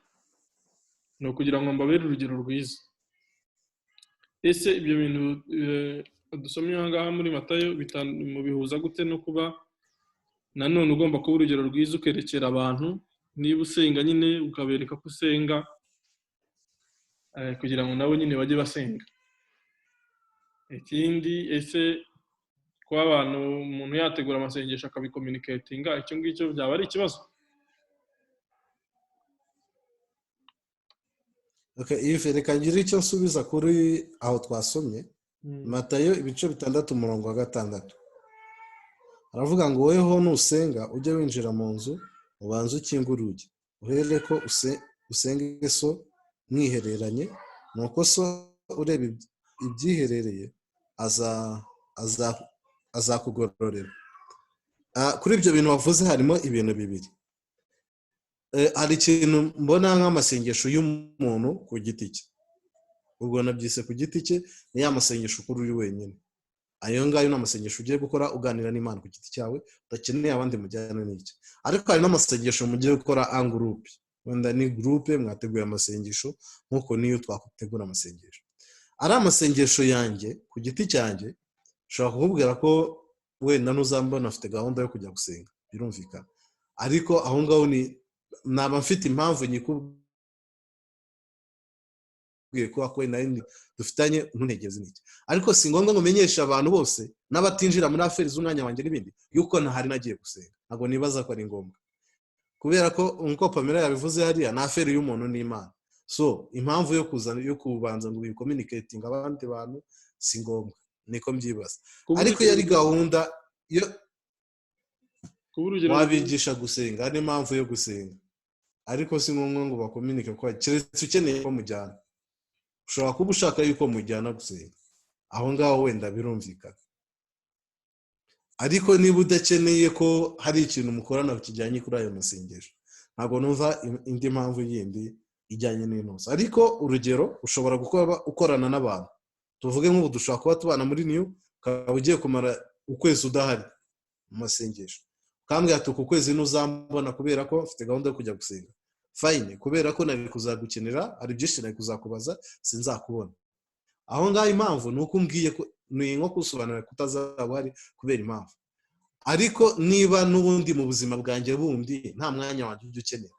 ni ukugira ngo mbabere urugero rwiza. Ese ibyo bintu dusomye aha ngaha muri Matayo mu bihuza gute no kuba nanone ugomba kuba urugero rwiza ukerekera abantu? Niba usenga nyine ukabereka ko usenga kugira ngo nabo nyine bajye basenga. Ikindi, ese kuba abantu umuntu yategura amasengesho akabicommunicatinga, icyo ngicyo byaba ari ikibazo? Yves, reka ngire icyo nsubiza kuri aho twasomye. Matayo ibice 6:6 aravuga ngo weho nusenga ujye winjira mu nzu ubanze ukinga urugi uhere ko usenge so mwihereranye, nuko so ureba ibyiherereye azakugororera. Kuri ibyo bintu wavuze harimo ibintu bibiri. Hari ikintu mbona nk'amasengesho y'umuntu ku giti cye, ubwo nabyise ku giti cye, ni ya masengesho ukora uri wenyine. Ayo ngayo ni amasengesho ugiye gukora uganira n'Imana ku giti cyawe, udakeneye abandi mujyana n'icyo. Ariko hari n'amasengesho mugiye gukora en groupe, wenda ni groupe mwateguye amasengesho nk'uko niyo twategura amasengesho. Ari amasengesho yanjye ku giti cyanjye, ushobora kukubwira ko wenda ntuzambona afite gahunda yo kujya gusenga, birumvikana. Ariko aho ngaho naba mfite impamvu nyikubwiye ko nari dufitanye ntuntegeze n'iki. Ariko si ngombwa ngo menyeshe abantu bose n'abatinjira muri aferi z'umwanya wanjye n'ibindi yuko ntahari nagiye gusenga. Ntabwo nibaza ko ari ngombwa, kubera ko nk'uko Pamela yabivuze hariya ni aferi y'umuntu n'Imana. So impamvu yo kubanza ngo communicating abandi bantu si ngombwa, niko mbyibaza. Ariko yari gahunda yo wabigisha gusenga, ni impamvu yo gusenga. Ariko si ngombwa ngo bakomunike ko keretse ukeneye ko mujyana. Ushobora kuba ushaka yuko mujyana gusenga, aho ngaho wenda birumvikana. Ariko niba udakeneye ko hari ikintu mukorana kijyanye kuri ayo masengesho, ntabwo numva indi mpamvu yindi ijyanye n'intuza. Ariko urugero, ushobora ukorana n'abantu, tuvuge nk'ubu dushobora kuba tubana muri New, ukaba ugiye kumara ukwezi udahari mu masengesho, ukambwira ati uku kwezi ntuzambona kubera ko mfite gahunda yo kujya gusenga. Fine, kubera ko nari kuzagukenera, hari byinshi nari kuzakubaza, sinzakubona. Aho ngaho impamvu ni uko umbwiye ko ni nko kusobanura kutazaba uhari kubera impamvu. Ariko niba n'ubundi mu buzima bwanjye bundi nta mwanya wanjye ujya ukenera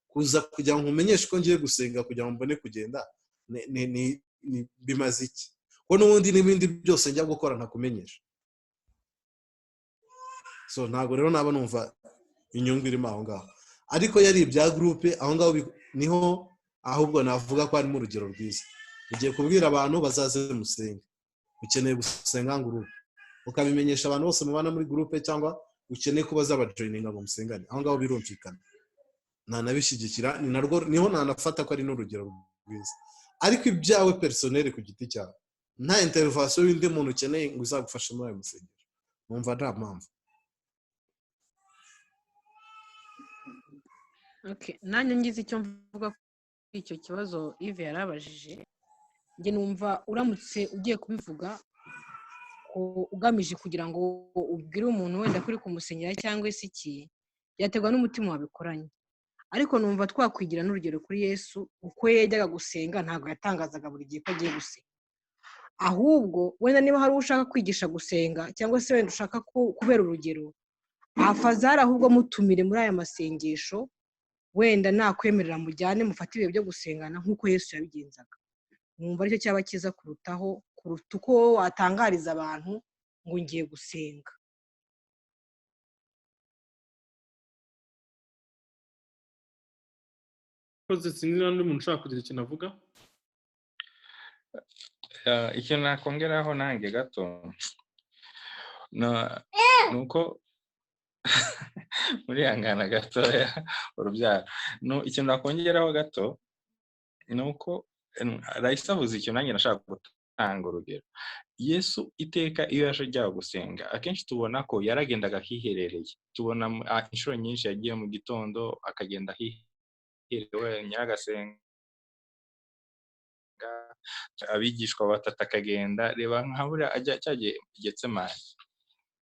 kuza kugira ngo umenyeshe ko ngiye gusenga kugira ngo mbone kugenda, bimaze iki? Ko n'ubundi n'ibindi byose njya gukora ntakumenyesha. So ntabwo rero naba numva inyungu irimo aho ngaho. Ariko yari ibya groupe, aho ngaho niho ahubwo navuga ko harimo urugero rwiza. Ugiye kubwira abantu bazaze musenge, ukeneye gusenga groupe, ukabimenyesha abantu bose mubana muri groupe, cyangwa ukeneye ko bazabajoininga ngo musengane, aho ngaho birumvikana, nanabishyigikira. Niho nanafata ko ari n'urugero rwiza. Ariko ibyawe personnel ku giti cyawe, nta intervention y'undi muntu ukeneye ngo uzagufashe muri ayo masengesho, numva nta mpamvu. Okay, nanjye ngize icyo mvuga kuri icyo kibazo Yves yarabajije. Njye numva uramutse ugiye kubivuga ugamije kugira ngo ubwire umuntu wenda kuri kumusengera cyangwa se iki, byaterwa n'umutima wabikoranye. Ariko numva twakwigira n'urugero kuri Yesu, uko yajyaga gusenga ntabwo yatangazaga buri gihe ko agiye gusenga. Ahubwo wenda niba hari ushaka kwigisha gusenga cyangwa se wenda ushaka kubera urugero, afazara ahubwo mutumire muri aya masengesho, wenda nakwemerera mujyane mufate ibihe byo gusengana nk'uko Yesu yabigenzaga. Numva aricyo cyaba cyiza kuruta uko watangariza abantu ngo ngiye gusenga. Sinzi n'undi muntu ushaka kugira ikintu avuga. Ikintu nakongeraho nange gato nuko muri angana gato urubyaro. Ikintu nakongeraho gato nuko Raisa avuze ikintu nange nashaka gutanga urugero. Yesu iteka iyo yaje ajya gusenga, akenshi tubona ko yaragendaga hiherereye. Tubona inshuro nyinshi yagiye mu gitondo akagenda hiherewe nyagasenga, abigishwa batatu akagenda. Reba nka buriya ajya cyagiye Getsemani,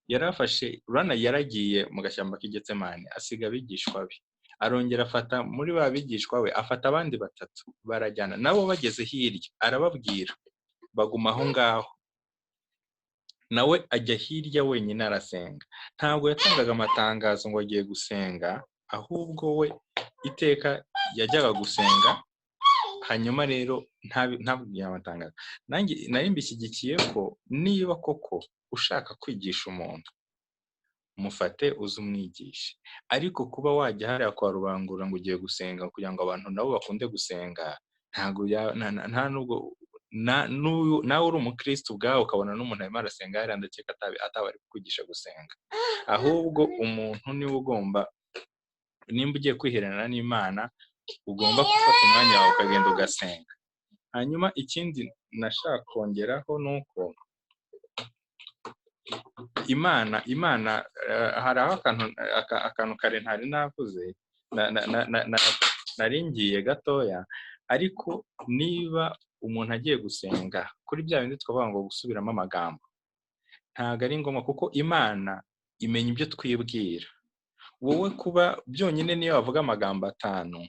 yarafashe urana yaragiye mu gashyamba k'Getsemani asiga abigishwa be, arongera afata muri ba bigishwa we afata abandi batatu barajyana nabo. Bageze hirya arababwira, baguma aho ngaho, nawe ajya hirya wenyine arasenga. Ntabwo yatangaga amatangazo ngo agiye gusenga, ahubwo we iteka yajyaga gusenga. Hanyuma rero ntabwo amatangazo. Nanjye nari mbishyigikiye ko niba koko ushaka kwigisha umuntu, mufate uze umwigishe. Ariko kuba wajya hariya kwa rubangura ngo ugiye gusenga kugira ngo abantu nabo bakunde gusenga, ntabwo nta nubwo nawe uri umukristo ubwawe ukabona n'umuntu arimo arasenga hariya ndakeka ataba ari kukwigisha gusenga, ahubwo umuntu niwe ugomba, nimba ugiye kwihererana n'Imana ugomba gufata umwanya wawe ukagenda ugasenga. Hanyuma ikindi nashaka kongeraho ni uko Imana hari aho akantu kare ntari navuze nari ngiye gatoya, ariko niba umuntu agiye gusenga kuri bya bindi twavuga ngo gusubiramo amagambo ntabwo ari ngombwa, kuko Imana imenya ibyo twibwira. Wowe kuba byonyine niyo wavuga amagambo 5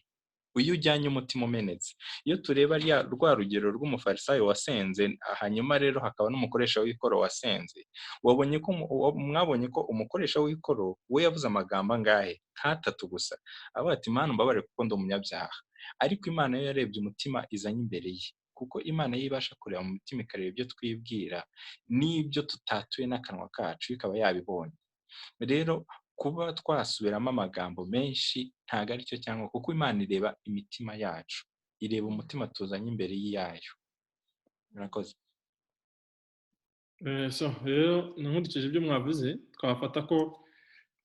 iyo ujyanye umutima umenetse. Iyo tureba rwa rugero rw'umufarisayo wasenze, hanyuma rero hakaba n'umukoresha w'ikoro wasenze, mwabonye ko umukoresha w'ikoro we yavuze amagambo angahe? 3 gusa, avuga ati Mana mbabare kuko ndi umunyabyaha. Ariko Imana yo yarebye umutima izanye imbere ye, kuko Imana yo ibasha kureba mu mutima ikareba ibyo twibwira n'ibyo tutatuye n'akanwa kacu ikaba yabibonye. Rero kuba twasubiramo amagambo menshi ntabwo ari cyo cyangwa, kuko Imana ireba imitima yacu, ireba umutima tuzanye imbere yayo. Murakoze. Rero nkurikije ibyo mwavuze twafata ko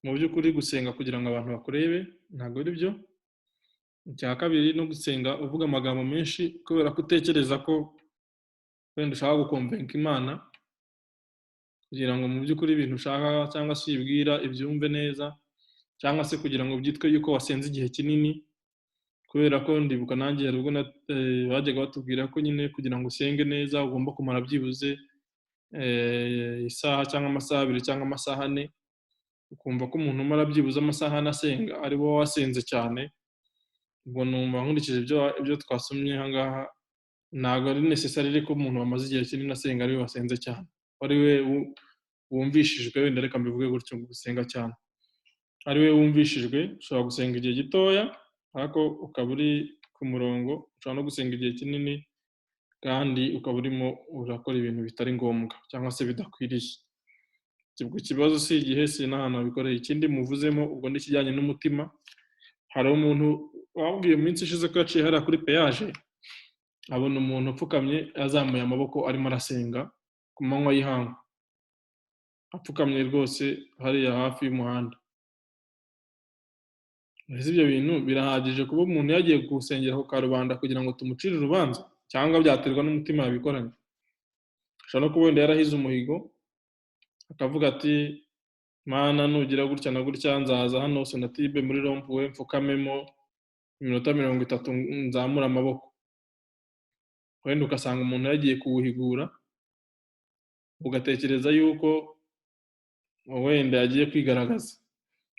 mu by'ukuri gusenga kugira ngo abantu bakurebe ntabwo ari byo. Icya kabiri no gusenga uvuga amagambo menshi kubera ko utekereza ko wenda ushaka gukomvenka Imana kugira ngo mu by'ukuri ibintu ushaka cyangwa se uyibwira ibyumve neza, cyangwa se kugira ngo byitwe yuko wasenze igihe kinini. Kubera ko ndibuka nanjye hari ubwo bajyaga batubwira ko nyine kugira ngo usenge neza ugomba kumara byibuze isaha cyangwa amasaha 2 cyangwa amasaha 4, ukumva ko umuntu umara byibuze amasaha 4 asenga ari bo wasenze cyane. Ubwo numva nkurikije ibyo twasomye aha ngaha ntabwo ari necessary ko umuntu wamaze igihe kinini asenga ari we wasenze cyane, ari we wumvishijwe. Wenda reka mbivuge gutyo, gusenga cyane ari we wumvishijwe. Ushobora gusenga igihe gitoya ariko ukaba uri ku murongo, ushobora no gusenga igihe kinini kandi ukaba urimo urakora ibintu bitari ngombwa cyangwa se bidakwiriye. Ikibazo si igihe, si n'ahantu wabikoreye. Ikindi muvuzemo ubwo n'ikijyanye n'umutima, hari umuntu wabwiye mu minsi ishize ko yaciye hariya kuri peyaje, abona umuntu upfukamye yazamuye amaboko arimo arasenga ku manywa y'ihangu, apfukamye rwose hariya hafi y'umuhanda. Ese ibyo bintu birahagije kuba umuntu yagiye gusengera ku karubanda kugira ngo tumucire urubanza, cyangwa byaterwa n'umutima yabikoranye? Ashobora no kuba wenda yarahize umuhigo akavuga ati Mana nugira gutya na gutya nzaza hano Sonatibe muri rompuwe mfukamemo iminota 30 nzamura amaboko. Wenda ugasanga umuntu yagiye kuwuhigura, ugatekereza yuko wenda yagiye kwigaragaza.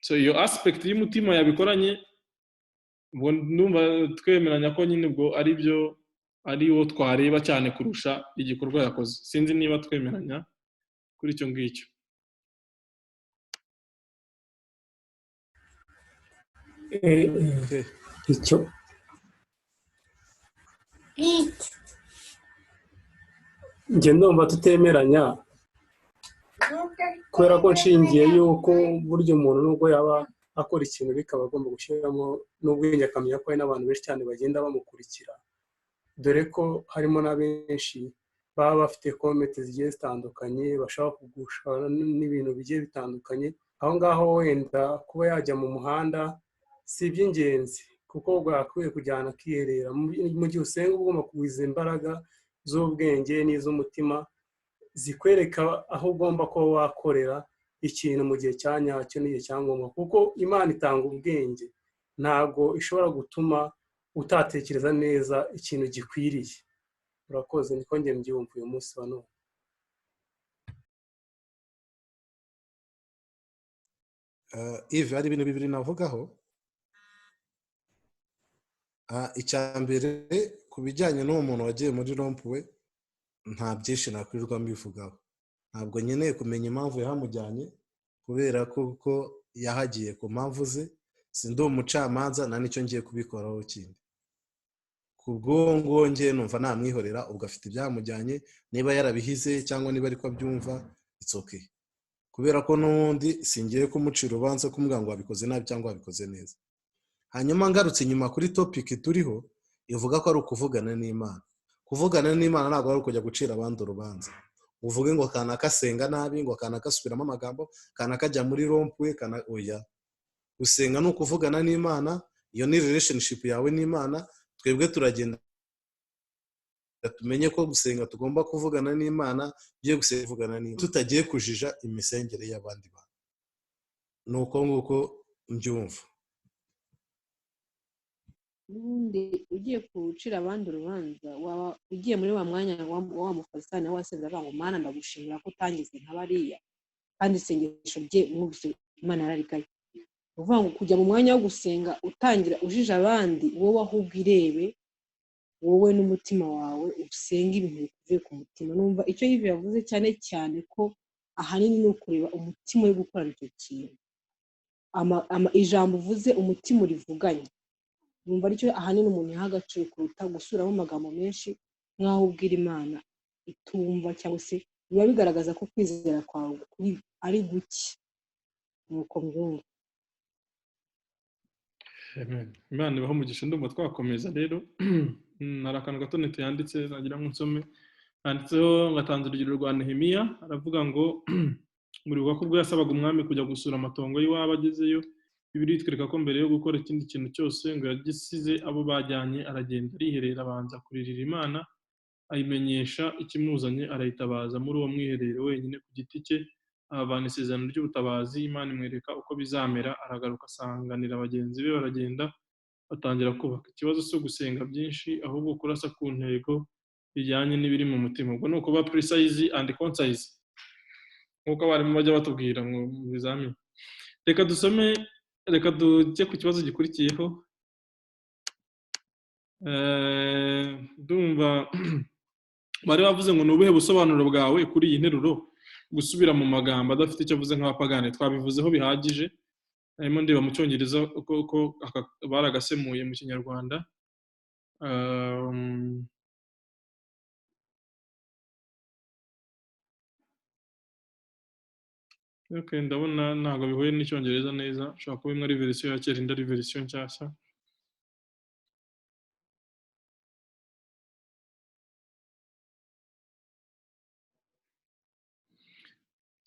So iyo aspect y'umutima yabikoranye, ubwo ndumva twemeranya ko nyine ubwo ari byo, ari wo twareba cyane kurusha igikorwa yakoze. Sinzi niba twemeranya kuri icyo ngicyo. icyo njye ndumva tutemeranya, kubera ko nshingiye yuko burya umuntu nubwo yaba akora ikintu bikaba agomba gushyiramo n'ubwenge, akamenya ko hari n'abantu benshi cyane bagenda bamukurikira, dore ko harimo na benshi baba bafite komete zigiye zitandukanye, bashaka kugusha n'ibintu bigiye bitandukanye. Aho ngaho wenda kuba yajya mu muhanda si iby'ingenzi, kuko bwakwiye kujyana akiherera. Mu gihe usenga ugomba kugwiza imbaraga z'ubwenge n'iz'umutima zikwereka aho ugomba kuba wakorera ikintu mu gihe cya nyacyo n'igihe cya ngombwa, kuko Imana itanga ubwenge, ntabwo ishobora gutuma utatekereza neza ikintu gikwiriye. Urakoze, niko njye mbyumva uyu munsi wa none. Yves, hari ibintu bibiri navugaho. Icya mbere ku bijyanye n'uwo muntu wagiye muri rompuwe, nta byinshi nakwirirwa mbivugaho. Ntabwo nkeneye kumenya impamvu yahamujyanye, kubera ko yahagiye ku mpamvu ze. Sindi umucamanza, nta n'icyo ngiye kubikoraho kindi. Ku bwongo ngiye numva namwihorera, ubwo afite ibyamujyanye, niba yarabihize cyangwa niba ariko abyumva, it's okay. Kubera ko n'undi singiye kumucira urubanza kumubwira ngo wabikoze nabi cyangwa wabikoze neza. Hanyuma ngarutse inyuma kuri topic turiho, ivuga ko ari ukuvugana n'Imana. Kuvugana n'Imana ntabwo ari ukujya gucira abandi urubanza, uvuge ngo kanaka asenga nabi, ngo kanaka asubiramo amagambo, kanaka ajya muri rompwe, oya. Gusenga ni ukuvugana n'Imana, iyo ni relationship yawe n'Imana. Twebwe turagenda tumenye ko gusenga tugomba kuvugana n'Imana, ugiye gusenga kuvugana n'Imana, tutagiye kujija imisengere y'abandi bantu. Ni uko nguko mbyumva. n'ubundi ugiye gucira abandi urubanza waba ugiye muri wa mwanya wa mufasane wasenze avuga ngo Mana ndagushimira ko utangize nka bariya kandi isengesho rye mwumvise Imana yararikaye. Uvuga ngo kujya mu mwanya wo gusenga utangira ujije abandi, wowe ahubwo irebe wowe n'umutima wawe usenga ibintu bikuvuye ku mutima. Numva icyo Yves yavuze cyane cyane ko ahanini ni ukureba umutima uri gukora icyo kintu. Ijambo uvuze umutima urivuganye, numva aricyo ahanini umuntu yaha agaciro kuruta gusubiramo amagambo menshi nk'aho ubwira Imana itumva, cyangwa se biba bigaragaza ko kwizera kwawe ari guke. Nuko mbyumva. Imana ibaho umugisha. Ndumva twakomeza rero. Hari akantu gato nete yanditse nagira ngo nsome, handitseho ngatanze urugero rwa Nehemiya. Aravuga ngo muribuka ko ubwo yasabaga umwami kujya gusura amatongo y'iwabo agezeyo, Bibiliya itwereka ko mbere yo gukora ikindi kintu cyose ngo yagisize abo bajyanye, aragenda ariherera, abanza kuririra Imana, ayimenyesha ikimuzanye, arayitabaza muri uwo mwiherero wenyine ku giti cye, abavana isezerano ry'ubutabazi. Imana imwereka uko bizamera, aragaruka asanganira bagenzi be, baragenda batangira kubaka. Ikibazo cyo gusenga byinshi ahubwo kurasa ku ntego bijyanye n'ibiri mu mutima. Ubwo ni ukuba precise and concise nk'uko abarimu bajya batubwira mu bizamini. Reka tujye ku kibazo gikurikiyeho. Ndumva bari bavuze ngo ni ubuhe busobanuro bwawe kuri iyi nteruro gusubira mu magambo adafite icyo avuze nk'abapagani. Twabivuzeho bihagije, harimo ndeba mu cyongereza uko baragasemuye mu kinyarwanda. Okay, ndabona ntabwo bihuye n'icyongereza neza, ushobora kuba imwe ari verisiyo ya kera indi ari verisiyo nshyashya.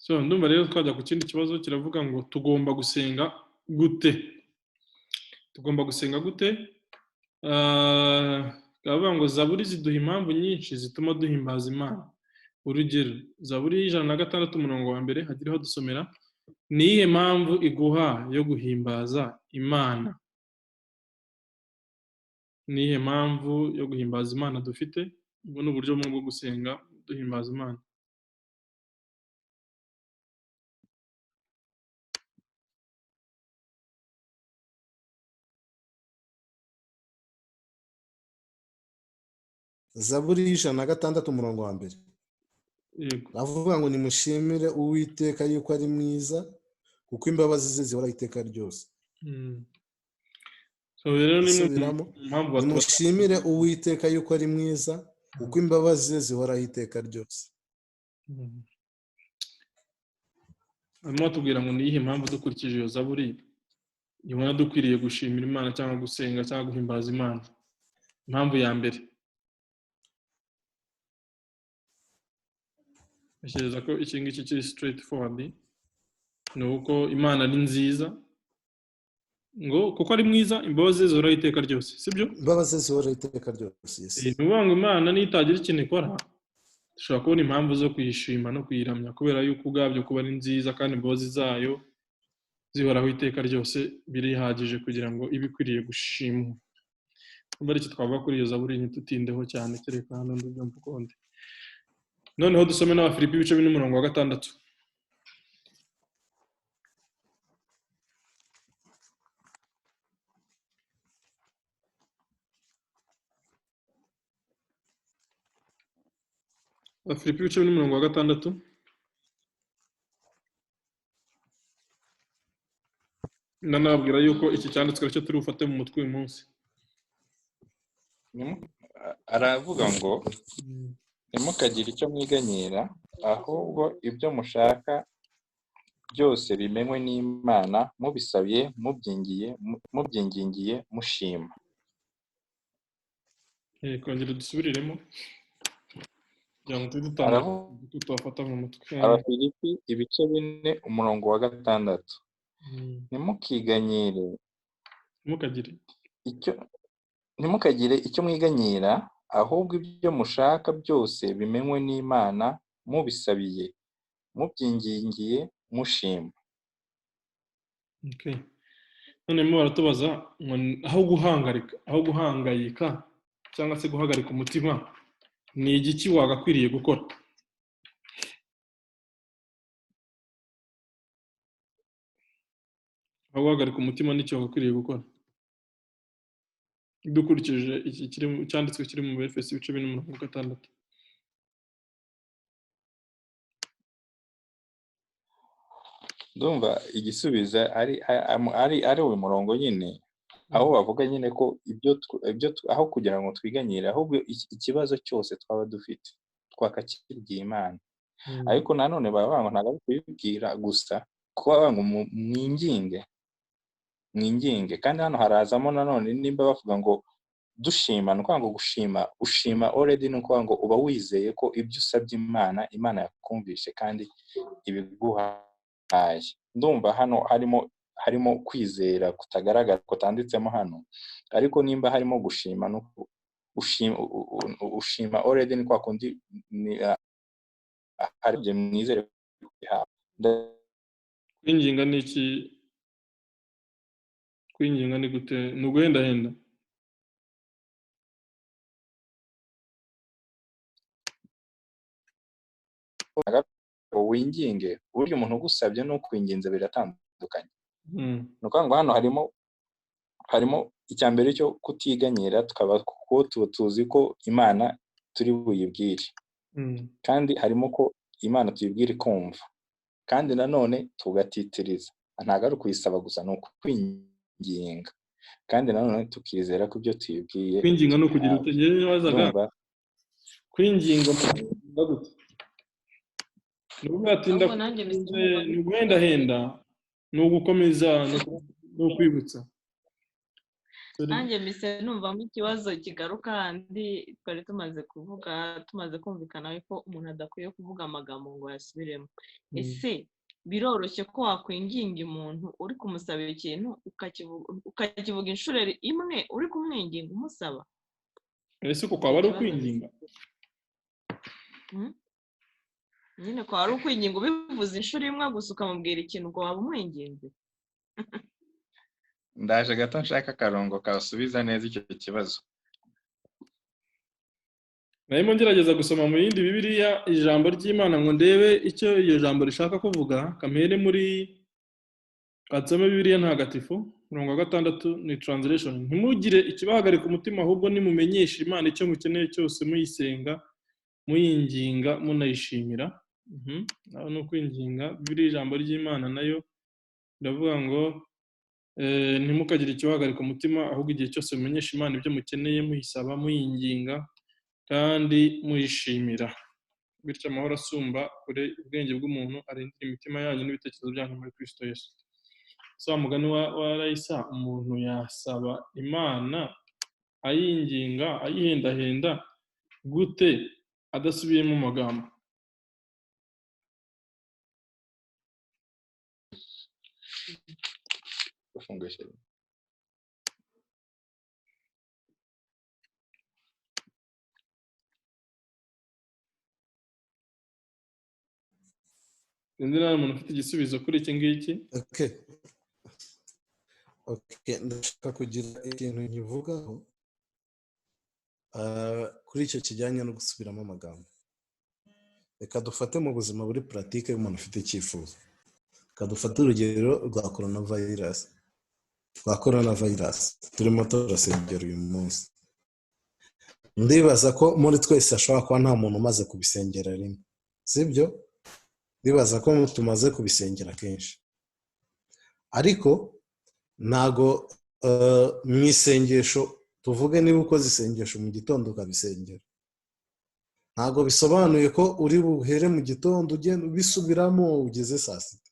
So ndumva rero twajya ku kindi kibazo, kiravuga ngo tugomba gusenga gute. Tugomba gusenga gute? Baravuga ngo Zaburi ziduha impamvu nyinshi zituma duhimbaza Imana. Urugero, Zaburi 106:1 hagira ho dusomera, ni iyihe mpamvu iguha yo guhimbaza Imana? Ni iyihe mpamvu yo guhimbaza Imana dufite? Ubwo ni uburyo bwo gusenga duhimbaza Imana. Zaburi 106:1 Yego. avuga ngo nimushimire Uwiteka yuko ari mwiza, kuko imbabazi ze zihora iteka ryose. So rero ni Subiramo. impamvu Nimushimire Uwiteka yuko ari mwiza, kuko imbabazi ze zihora iteka ryose. Arimo atubwira ngo ni iyihe mpamvu dukurikije iyo Zaburi ibona dukwiriye gushimira Imana cyangwa gusenga cyangwa guhimbaza Imana. Impamvu ya mbere, ntekereza ko iki ngiki kiri straight forward, ni uko Imana ari nziza, ngo kuko ari mwiza imbabazi ze zihora iteka ryose, sibyo? Imbabazi ze zihora iteka ryose. Yes. Ni ukuvuga ngo Imana nitagira ikintu ikora, dushobora kubona impamvu zo kuyishima no kuyiramya, kubera yuko ubwabyo kuba ari nziza kandi imbabazi zayo zihoraho iteka ryose birihagije kugira ngo ibe ikwiriye gushimwa. Umva ari icyo twavuga kuri iyo Zaburi, ntitutindeho cyane, kereka hano ndubyumva ukundi. Noneho dusome n'Abafilipi 4:6. Abafilipi 4:6. Nanababwira yuko iki cyanditswe cyo turi bufate mu mutwe uyu munsi. Aravuga ngo ntimukagire icyo mwiganyira, ahubwo ibyo mushaka byose bimenywe n'Imana, mubisabiye mubyingingiye mushima. kongera dusubiriremo kugira ngo tujye aravuga tubafata mu mutwe. Abafilipi ibice 4 umurongo wa 6. Ntimukiganyire ntimukagire icyo mwiganyira, ahubwo ibyo mushaka byose bimenywe n'Imana, mubisabiye mubyingingiye mushima. Noneho baratubaza ngo aho guhangayika cyangwa se guhagarika umutima ni igiki wagakwiriye gukora? Aho guhagarika umutima nicyo wagakwiriye gukora dukurikije iki cyanditswe kiri mu Efeso ibice 4:6. Ndumva igisubiza ari uyu murongo nyine, aho bavuga nyine ko ibyo aho kugira ngo twiganyire, ahubwo ikibazo cyose twaba dufite twakakibwiye Imana. Ariko nanone baba ngo ntabwo ari kubibwira gusa, kuba ngo mwinginge, kandi hano harazamo nanone nimba bavuga ngo dushima, ni ukuvuga ngo ushima already, ni ukuvuga ngo uba wizeye ko ibyo usabye Imana yakumvishe kandi ibiguhaye. Ndumva hano harimo kwizera kutagaragara kutanditsemo hano, ariko nimba harimo gushima no ushima already, ni kwa kundi aribye mwizere kwinginga ni iki? Kwinginga ni gute? Ni uguhendahenda? winginge, uburyo umuntu ugusabye no kwinginze biratandukanye. Ni ukuvuga ngo hano harimo icya mbere cyo kutiganyira, tukaba tuzi ko Imana turi buyibwire, kandi harimo ko Imana tuyibwire kumva, kandi nanone tugatitiriza. Ntabwo ari ukuyisaba gusa, ni ukwinginga, kandi nanone tukizera ko ibyo tuyibwiye. Kwinginga no kugira utegere wazaga kwinginga gute? Ni uguhendahenda, ni ugukomeza, ni ukwibutsa. Nanjye mise numvamo ikibazo kigaruka handi twari tumaze kumvikana ko umuntu adakwiye kuvuga amagambo ngo yasubiremo. Ese biroroshye ko wakwinginga umuntu uri kumusabira ikintu ukakivuga inshuro imwe uri kumwinginga umusaba? Ese ko kwaba ari ukwinginga? Nyine ko ari ukwinginga ubivuze inshuro imwe gusa ukamubwira ikintu ngo waba umwinginze. Ndaje gato nshaka akarongo kasubiza neza icyo kibazo. Narimo ngerageza gusoma mu yindi Bibiliya ijambo ry'Imana ngo ndebe icyo iyo jambo rishaka kuvuga. Kamere muri Katsome Bibiliya ntagatifu 6 ni translation. Ntimugire ikibahagarika umutima, ahubwo nimumenyeshe Imana icyo mukeneye cyose muyisenga, muyinginga, munayishimira. Naho no kwinginga. Bibiliya ijambo ry'Imana nayo ndavuga ngo ntimukagire ikibahagarika umutima, ahubwo igihe cyose mumenyesha Imana ibyo mukeneye, muyisaba, muyinginga kandi muyishimira, bityo amahoro asumba kure ubwenge bw'umuntu arindira imitima yanyu n'ibitekerezo byanyu muri Kristo Yesu. So mugani wa Raisa, umuntu yasaba Imana ayinginga, ayihendahenda gute adasubiyemo amagambo? Ufungishe Ndende nta muntu ufite igisubizo kuri iki ngiki. Okay, ndashaka kugira ikintu nkivugaho kuri icyo kijyanye no gusubiramo amagambo. Reka dufate mu buzima buri pratique y'umuntu ufite icyifuzo. Reka dufate urugero rwa coronavirus turimo turasengera uyu munsi. Ndibaza ko muri twese ashobora kuba nta muntu umaze kubisengera rimwe, sibyo? Ndibaza ko tumaze kubisengera kenshi, ariko ntago mu isengesho tuvuge niba ukoze isengesho mu gitondo ukabisengera, ntago bisobanuye ko uri buhere mu gitondo ugenda ubisubiramo ugeze saa sita,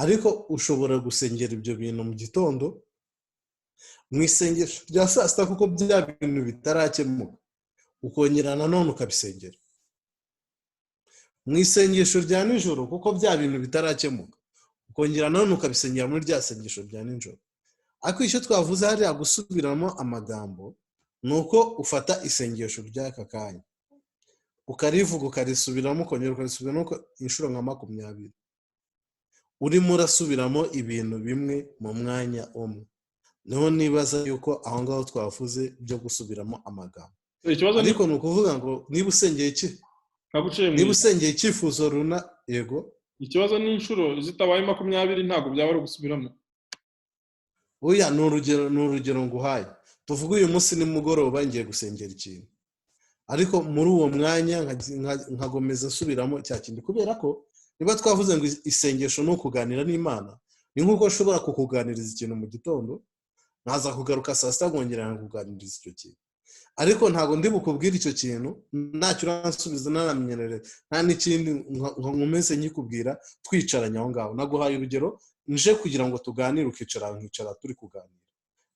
ariko ushobora gusengera ibyo bintu mu gitondo mu isengesho rya saa sita kuko bya bintu bitarakemuka ukongera nanone ukabisengera, mu isengesho rya nijoro kuko bya bintu bitarakemuka ukongera nanone ukabisengera muri rya sengesho rya nijoro. Ariko icyo twavuze hariya gusubiramo amagambo ni uko ufata isengesho ry'aka kanya ukarivuga ukarisubiramo ukongera ukarisubiramo inshuro nka 20, urimo urasubiramo ibintu bimwe mu mwanya umwe. Niho nibaza yuko aho ngaho twavuze byo gusubiramo amagambo. Ariko ni ukuvuga ngo niba usengeye icyifuzo runa yego, ikibazo ni inshuro zitabaye 20 ntabwo byaba ari gusubiramo. Oya, ni urugero nguhaye. Tuvuga uyu munsi nimugoroba ngiye gusengera ikintu, ariko muri uwo mwanya nkagomeza nsubiramo cya kindi, kubera ko niba twavuze ngo isengesho ni ukuganira n'Imana, ni nk'uko nshobora kukuganiriza ikintu mu gitondo nkaza kugaruka saa sita nkongera kukuganiriza icyo kintu, ariko ntabwo ndi bukubwire icyo kintu ntacyo uransubiza naramenyerere nta n'ikindi nkomeze nkikubwira twicaranye aho ngaho. Naguhaye urugero nje kugira ngo tuganire nkicara turi kuganira,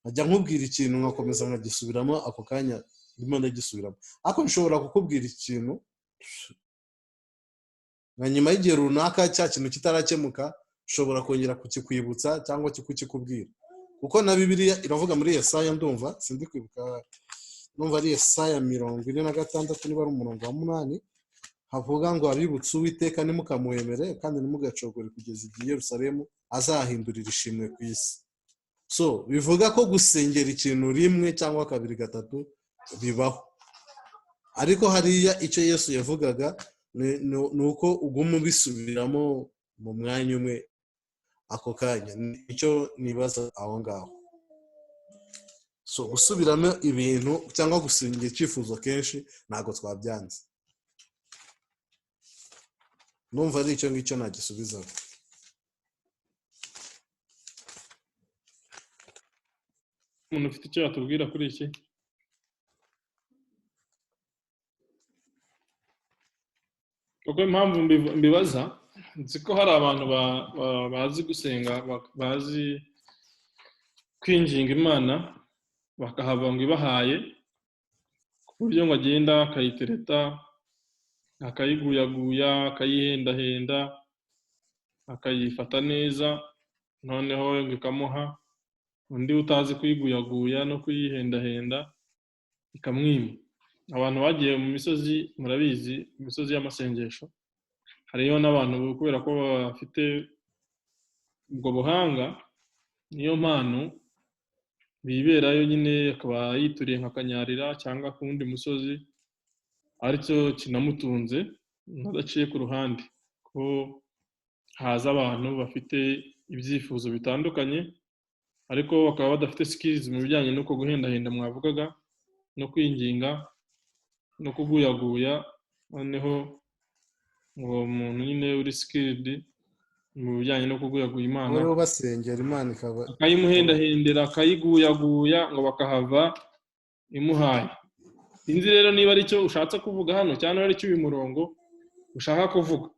nkajya nkubwira ikintu nkakomeza nkagisubiramo ako kanya ndimo ndagisubiramo. Ariko nshobora kukubwira ikintu nka nyuma y'igihe runaka cya kintu kitarakemuka nshobora kongera kukikwibutsa cyangwa kukikubwira, kuko na Bibiliya iravuga muri Yesaya, ndumva sindi kwibuka, numva ari Yesaya 46 niba ari umurongo wa 8, havuga ngo abibutse Uwiteka nimukamuhemere kandi nimugacogore kugeza igihe Yerusalemu azahindurira ishimwe ku isi. So bivuga ko gusengera ikintu rimwe cyangwa 2 3 bibaho, ariko hariya icyo Yesu yavugaga ni uko uguma ubisubiramo mu mwanya umwe ako kanya. Nicyo nibaza aho ngaho. So gusubiramo ibintu cyangwa gusengera icyifuzo kenshi ntabwo twabyanze. Numva ari icyo ngicyo nagisubizaho. Umuntu ufite icyo yatubwira kuri iki? Kuko impamvu mbibaza, nzi ko hari abantu bazi gusenga, bazi kwinginga Imana, bakahava ngo ibahaye ku buryo ngo agenda akayitereta, akayiguyaguya, akayihendahenda, akayifata neza, noneho ngo ikamuha. Undi utazi kuyiguyaguya no kuyihendahenda ikamwima. Abantu bagiye mu misozi, murabizi imisozi y'amasengesho, hariyo n'abantu kubera ko bafite ubwo buhanga, niyo mpano biberayo nyine, akaba yituriye nka Kanyarira cyangwa ku wundi musozi, aricyo kinamutunze n'adaciye ku ruhande. Ko haza abantu bafite ibyifuzo bitandukanye, ariko bakaba badafite skills mu bijyanye no guhendahenda mwavugaga, no kwinginga no kuguyaguya. Noneho uwo muntu nyine uri skilled mu bijyanye no kuguyaguya Imana, wowe basengera Imana ikaba akayimuhendahendera, akayiguyaguya ngo bakahava imuhaye. Sinzi rero niba ari cyo ushatse kuvuga hano cyane ari cyo uyu murongo ushaka kuvuga.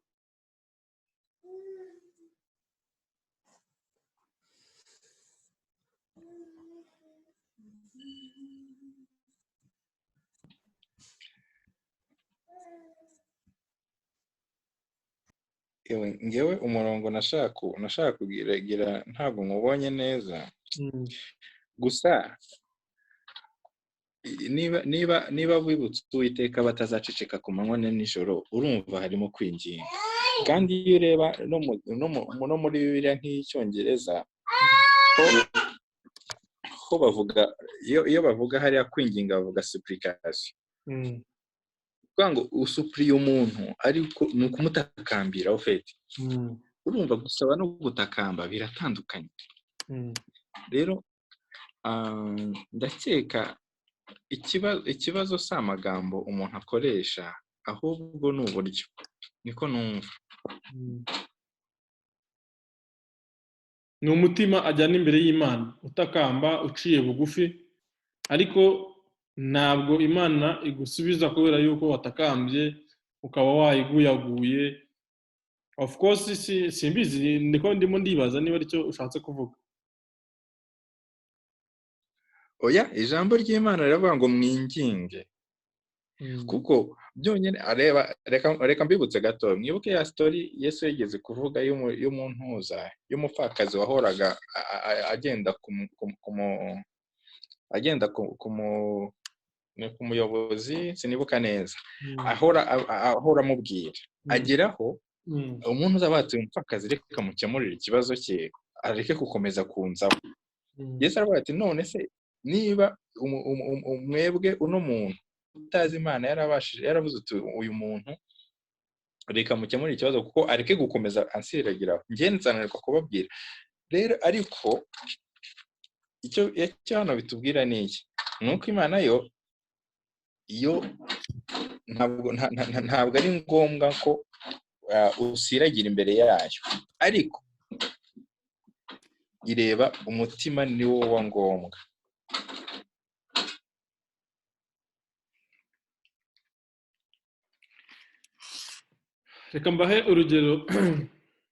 Ngewe umurongo nashaka kugira ntabwo nkubonye neza. Gusa niba wibutse Uwiteka batazaceceka ku manywa na nijoro, urumva harimo kwinginga. Kandi iyo ureba no muri Bibiliya nk'Icyongereza ho bavuga, iyo bavuga hariya kwinginga bavuga supplication. Ngo usupuriye umuntu ariko ni ukumutakambira ufite. Urumva gusaba no gutakamba biratandukanye. Rero ndakeka ikibazo si amagambo umuntu akoresha, ahubwo ni uburyo. Niko numva. Ni umutima ajyana imbere y'Imana, utakamba uciye bugufi, ariko ntabwo Imana igusubiza kubera yuko watakambye ukaba wayiguyaguye. Of course simbizi, ndimo ndibaza niba aricyo ushatse kuvuga. oya ijambo ry'Imana riravuga ngo mwinginge kuko byonyine reka mbibutse gato mwibuke ya story Yesu yigeze kuvuga y'umuntuza y'umupfakazi wahoraga agenda ku muyobozi sinibuka neza ahora amubwira ageraho umuntu uzabatse umupfakazi reka mukemurire ikibazo cye areke gukomeza kunzaho. Yesu aravuga ati none se niba umwebwe uno muntu utazi Imana yaravuze uti uyu muntu reka mukemurire ikibazo kuko areke gukomeza ansiragiraho njye nsananirwa kubabwira rero ariko icyo hano bitubwira ni iki nuko Imana yo ntabwo ari ngombwa ko usiragira imbere yayo ariko ireba umutima ni wo wa ngombwa. reka mbahe urugero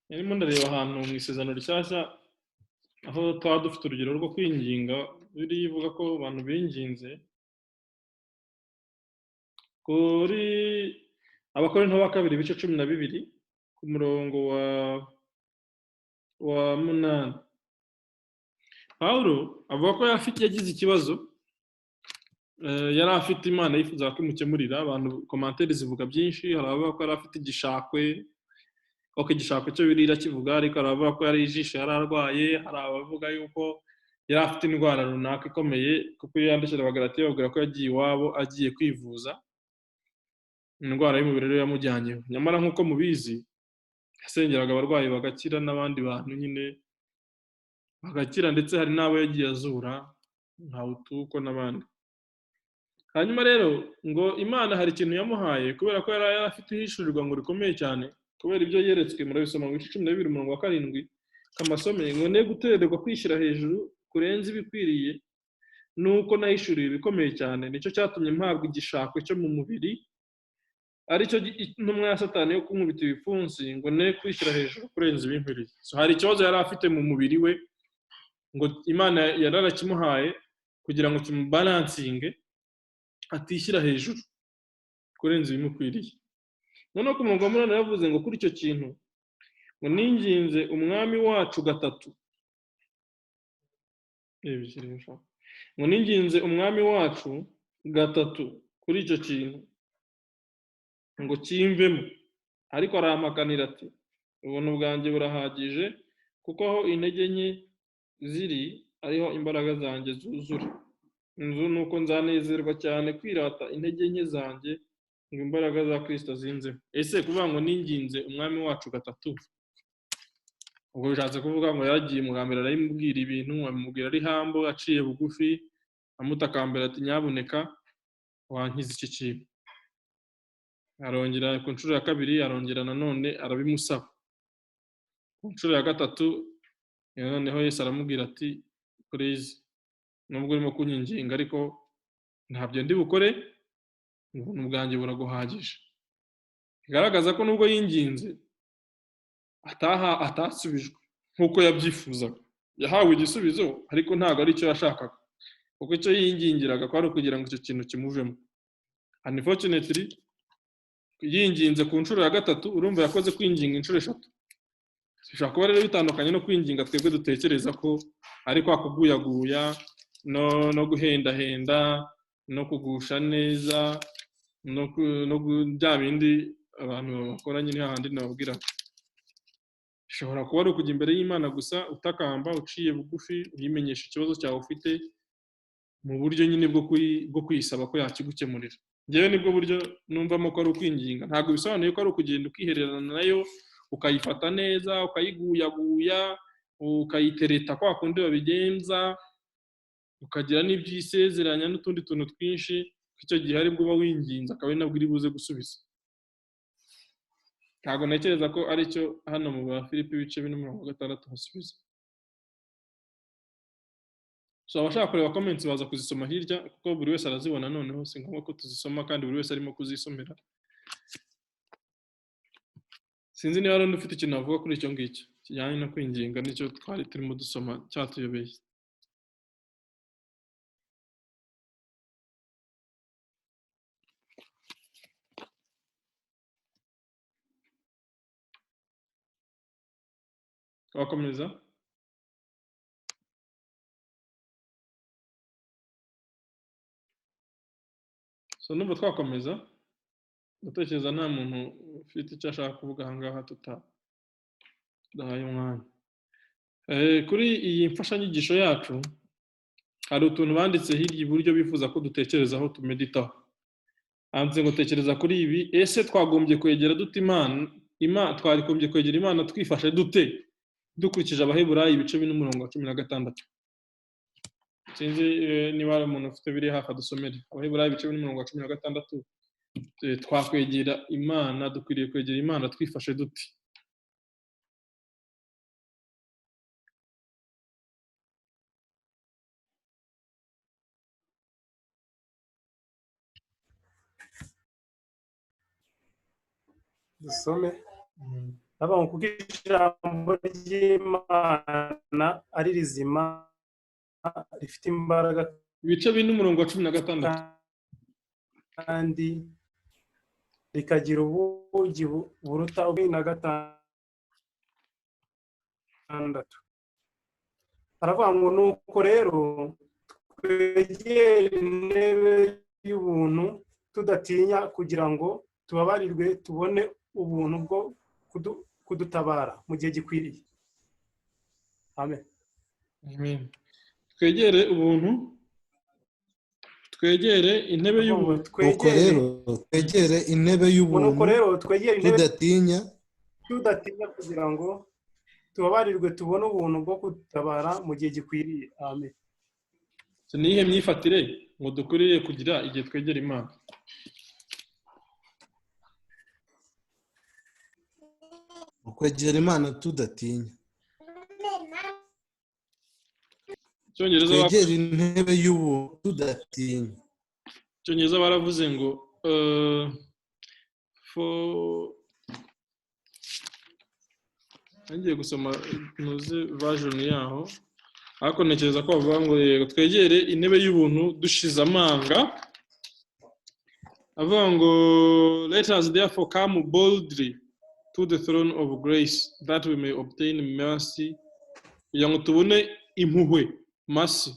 narimo ndareba ahantu mu isezerano rishyashya aho twaba dufite urugero rwo kwinginga birivuga ko abantu binginze kuri Abakorinto ba kabiri ibice 12 ku murongo wa 8 Pawulo avuga ko yagize ikibazo yari afite Imana yifuza ko imukemurira. Abantu commentaire zivuga byinshi, hari abavuga ko yari afite igishakwe ko igishakwe cyo birira kivuga, ariko hari abavuga ko yari ijisho yari arwaye, hari abavuga yuko yari afite indwara runaka ikomeye kuko yandikira Abagalatiya bavuga ko yagiye iwabo agiye kwivuza indwara y'umubiri rero yamujyanyeho. Nyamara nk'uko mubizi yasengeraga abarwayi bagakira n'abandi bantu nyine bagakira, ndetse hari n'abo yagiye azura nka Utuko n'abandi. Hanyuma rero ngo Imana hari ikintu yamuhaye kubera ko yari afite ihishurirwa ngo rikomeye cyane kubera ibyo yeretswe. Murabisoma mu bice 12 umurongo wa 7 kamasomeye ngo ne gutererwa kwishyira hejuru kurenza ibikwiriye nuko nahishuriye ibikomeye cyane, nicyo cyatumye mpabwa igishakwe cyo mu mubiri aricyo intumwa ya Satani yo kumubita ibipfunsi ngo ne kwishyira hejuru kurenza ibinkwiriye. So hari ikibazo yari afite mu mubiri we ngo Imana yararakimuhaye kugira ngo kimubalansinge atishyira hejuru kurenza ibimukwiriye. Noneho ku murongo wa 8 yavuze ngo kuri icyo kintu ngo ninginze umwami wacu gatatu ngo ninginze umwami wacu gatatu kuri icyo kintu ngo kimvemo, ariko aramakanira ati ubuntu bwanjye burahagije kuko aho intege nke ziri ariho imbaraga zanjye zuzura. Inzu nuko nzanezerwa cyane kwirata intege nke zanjye ngo imbaraga za Kristo zinzeho. Ese kuvuga ngo ninginze umwami wacu gatatu ubwo bishatse kuvuga ngo yagiye mugambira arayimubwira ibintu amubwira ari hambo aciye bugufi amutakambira ati nyabuneka wankiza iki kintu. Arongera ku nshuro ya kabiri arongera nanone arabimusaba. Ku nshuro ya gatatu noneho Yesu aramubwira ati please nubwo urimo kunyinginga ariko ntabyo ndi bukore, ubuntu bwanjye buraguhagije. Bigaragaza ko nubwo yinginze atasubijwe nk'uko yabyifuzaga, yahawe igisubizo ariko ntabwo ari cyo yashakaga kuko icyo yingingiraga ko ari ukugira ngo icyo kintu kimuvemo. Unfortunately yinginze ku nshuro ya gatatu, urumva yakoze kwinginga inshuro 3. Bishobora kuba rero bitandukanye no kwinginga twebwe dutekereza ko ari kwa kuguyaguya no guhendahenda no kugusha neza no bya bindi abantu bakora nyine hahandi nababwira. Bishobora kuba ari ukujya imbere y'Imana gusa utakamba uciye bugufi uyimenyesha ikibazo cyawe ufite mu buryo nyine bwo kuyisaba ko yakigukemurira. Njyewe nibwo buryo numvamo ko ari ukwinginga. Ntabwo bisobanuye ko ari ukugenda ukihererana nayo ukayifata neza ukayiguyaguya ukayitereta kwa kundi babigenza ukagira n'ibyisezeranya n'utundi tuntu twinshi, icyo gihe ari bwo uba winginze akaba ari nabwo iri buze gusubiza. Ntabwo ntekereza ko ari cyo hano mu Bafilipi ibice 4:6 hasubiza. So abashaka kureba comments baza kuzisoma hirya kuko buri wese arazibona, noneho si ngombwa ko tuzisoma kandi buri wese arimo kuzisomera. Sinzi niba rero ufite ikintu avuga kuri icyo ngicyo kijyanye no kwinginga nicyo twari turimo dusoma cyatuyobeye. twakomeza. So numva twakomeza, ndatekereza nta muntu ufite icyo ashaka kuvuga aha ngaha tudahaye umwanya. Kuri iyi mfashanyigisho yacu hari utuntu banditse hirya iburyo bifuza ko dutekerezaho tumeditaho. Handitse ngo tekereza kuri ibi, ese twagombye kwegera dute Imana, twagombye kwegera Imana twifashe dute dukurikije Abaheburayo ibice 4:16. Sinzi niba hari umuntu ufite biri hafi adusomere. Abaheburayo ibice 4:16, twakwegera Imana, dukwiriye kwegera Imana twifashe dute? dusome abantu kuko ijambo ry'Imana ari rizima rifite imbaraga Ibice 4:16 kandi rikagira ubugi buruta 16. aravuga ngo nuko rero twegere intebe y'ubuntu tudatinya kugira ngo tubabarirwe tubone ubuntu bwo kudutabara mu gihe gikwiriye. Amen. Amen. Twegere ubuntu, twegere intebe y'ubuntu. Nuko rero twegere intebe y'ubuntu tudatinya kugira ngo tubabarirwe tubone ubuntu bwo kudutabara mu gihe gikwiriye. Amen. Ni iyihe myifatire ngo dukwiriye kugira igihe twegera Imana? Kwegera Imana tudatinya. Kwegera intebe y'ubuntu tudatinya. Icyongereza baravuze ngo ngiye gusoma nuze version yaho, ariko ntekereza ko bavuga ngo twegere intebe y'ubuntu dushize amanga. Avuga ngo let us therefore come boldly to the throne of grace that we may obtain mercy, kugira ngo tubone impuhwe, mercy,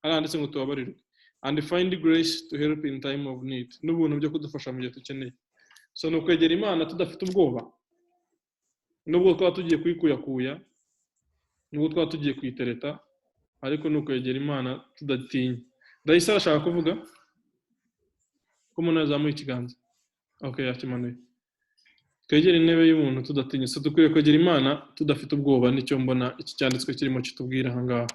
aranditse ngo tubabarirwe, and find grace to help in time of need, n'ubuntu byo kudufasha mu gihe dukeneye. So no kwegera Imana tudafite ubwoba, nubwo twaba tugiye kuyikuyakuya, nubwo twaba tugiye kuyitereta, ariko no kwegera Imana tudatinya. Ndahise arashaka kuvuga ko umuntu azamuye ikiganza. Okay, yakimanuye. Twegere intebe y'umuntu tudatinya. So dukwiriye kwegera Imana tudafite ubwoba, nicyo mbona iki cyanditswe kirimo kitubwira aha ngaha.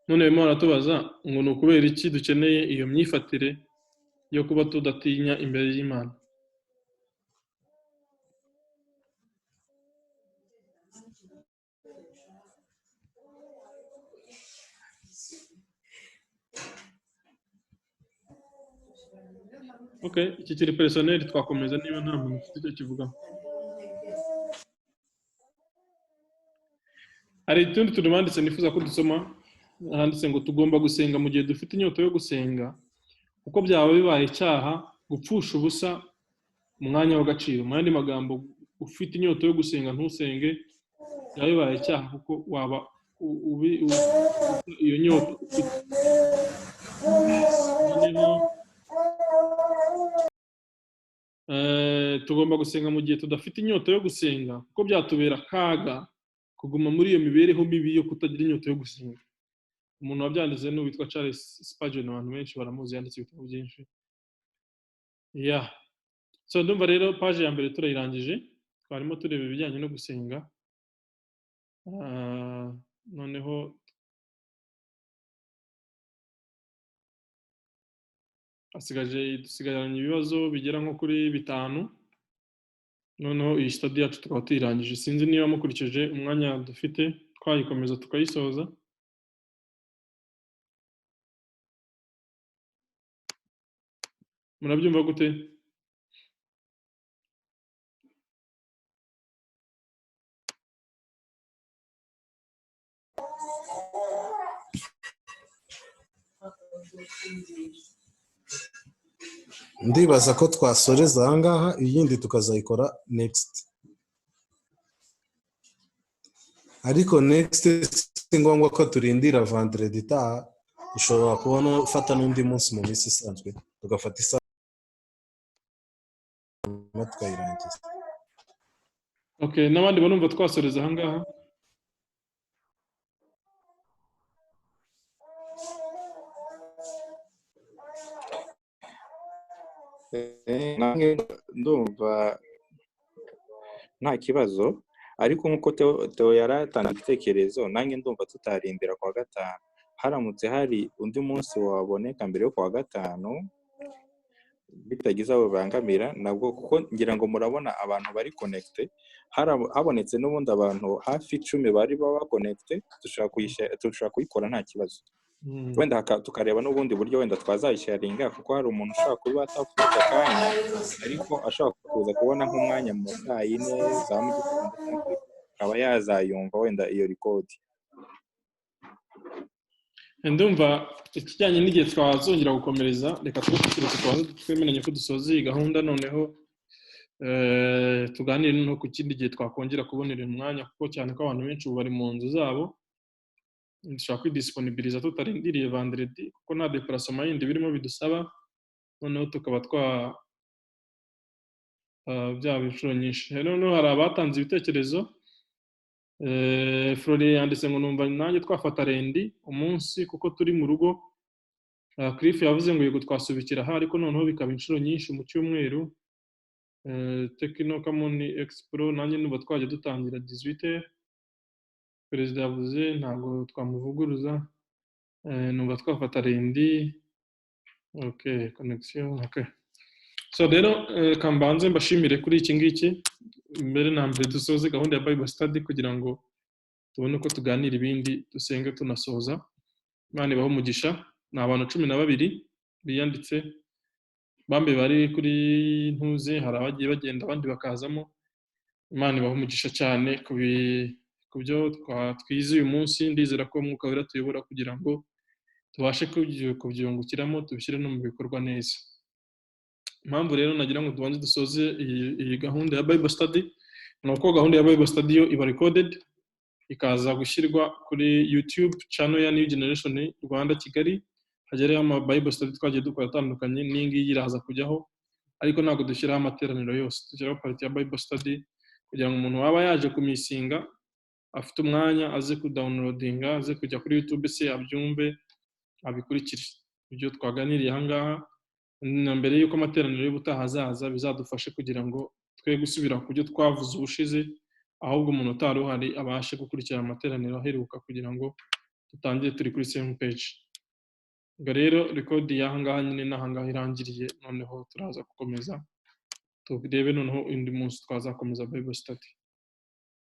None Imana tubaza ngo ni ukubera iki dukeneye iyo myifatire yo kuba tudatinya imbere y'Imana? Okay, iki kiri personnel, twakomeza niba nta muntu ufite icyo kivugaho. Hari utundi tuntu banditse nifuza ko dusoma. Handitse ngo tugomba gusenga mu gihe dufite inyota yo gusenga, kuko byaba bibaye icyaha gupfusha ubusa umwanya w'agaciro. Mu yandi magambo, ufite inyota yo gusenga ntusenge, byaba bibaye icyaha kuko waba iyo nyota ufite. Tugomba gusenga mu gihe tudafite inyota yo gusenga, kuko byatubera akaga kuguma muri iyo mibereho mibi yo kutagira inyota yo gusenga. Umuntu wabyanditse ni witwa Charles Spurgeon, abantu benshi baramuzi, yanditse ibitabo byinshi. So ndumva rero page ya mbere turayirangije, twarimo tureba ibijyanye no gusenga. Noneho dusigaranye ibibazo bigera nko kuri 5. Noneho iyi study yacu tukaba tuyirangije. Sinzi niba mukurikije umwanya dufite twayikomeza tukayisoza. Murabyumva gute? Ndibaza ko twasoreza aha ngaha, iyindi tukazayikora next. ariko next si ngombwa ko turindira vendredi itaha, dushobora kubona ufata n'undi munsi mu minsi isanzwe tugafata isaha tukayirangiza. Okay, n'abandi barumva twasoreza aha ngaha. nange ndumva nta kibazo, ariko nk'uko Theo yari atanze igitekerezo, nange ndumva tutarindira kuwa gatanu. Haramutse hari undi munsi waboneka mbere yo kuwa gatanu bitagize abo bibangamira nabwo, kuko ngira ngo murabona abantu bari connecte, habonetse n'ubundi abantu hafi 10 bari baba connecte, dushaka kuyikora nta kibazo. Wenda tukareba n'ubundi buryo wenda twazayisharinga, kuko hari umuntu ushaka kuba atafite akanya ariko ashaka kuza kubona nk'umwanya mu saa 4 za mu gitondo akaba yazayumva wenda iyo record. Ndumva ikijyanye n'igihe twazongera gukomereza, reka twemeranye ko dusoza iyi gahunda, noneho tuganire no ku kindi gihe twakongera kubonera umwanya, kuko cyane ko abantu benshi ubu bari mu nzu zabo, dushobora kwidisiponibiriza tutarindiriye vendredi, kuko nta deparasoma yindi birimo bidusaba, noneho tukaba byaba inshuro nyinshi. Noneho hari abatanze ibitekerezo. Florian yanditse ngo numva nanjye twafata rendi umunsi kuko turi mu rugo. Cliff yavuze ngo yego twasubikira aha, ariko noneho bikaba inshuro nyinshi mu cyumweru. Tekino Kamuni Expro nanjye numva twajya dutangira 18h. Perezida yavuze ntabwo twamuvuguruza, numva twafata rendi. Okay, connection. Okay, so rero kambanze mbashimire kuri iki ngiki, mbere na mbere dusoze gahunda ya Bible study kugira ngo tubone uko tuganira ibindi, dusenge tunasoza. Imana ibaho umugisha. Ni abantu 12 biyanditse, bambe bari kuri ntuze, hari abagiye bagenda abandi bakazamo. Imana ibaho umugisha cyane ku byo twize uyu munsi. Ndizera ko Mwuka Wera tuyobora kugira ngo tubashe kubyungukiramo, tubishyire no mu bikorwa neza. Impamvu rero nagira ngo tubanze dusoze iyi gahunda ya Bible study, ni uko gahunda ya Bible study yo iba recorded, ikaza gushyirwa kuri YouTube channel ya New Generation Rwanda Kigali. Hagerayo ama Bible study twagiye dukora atandukanye, n'ingiyi iraza kujyaho, ariko ntabwo dushyiraho amateraniro yose, dushyiraho part ya Bible study kugira ngo umuntu waba yaje kumisinga afite umwanya aze kudownloadinga, aze kujya kuri YouTube se abyumve abikurikire ibyo twaganiriye aha ngaha. Na mbere y'uko amateraniro y'ubutaha azaza, bizadufashe kugira ngo twe gusubira ku byo twavuze ubushize, ahubwo umuntu utari uhari abashe gukurikira amateraniro aheruka kugira ngo dutangire turi kuri same page. Ubwo rero record y'aha ngaha nyine n'aha ngaha irangiriye, noneho turaza gukomeza turebe noneho undi munsi twazakomeza Bible study.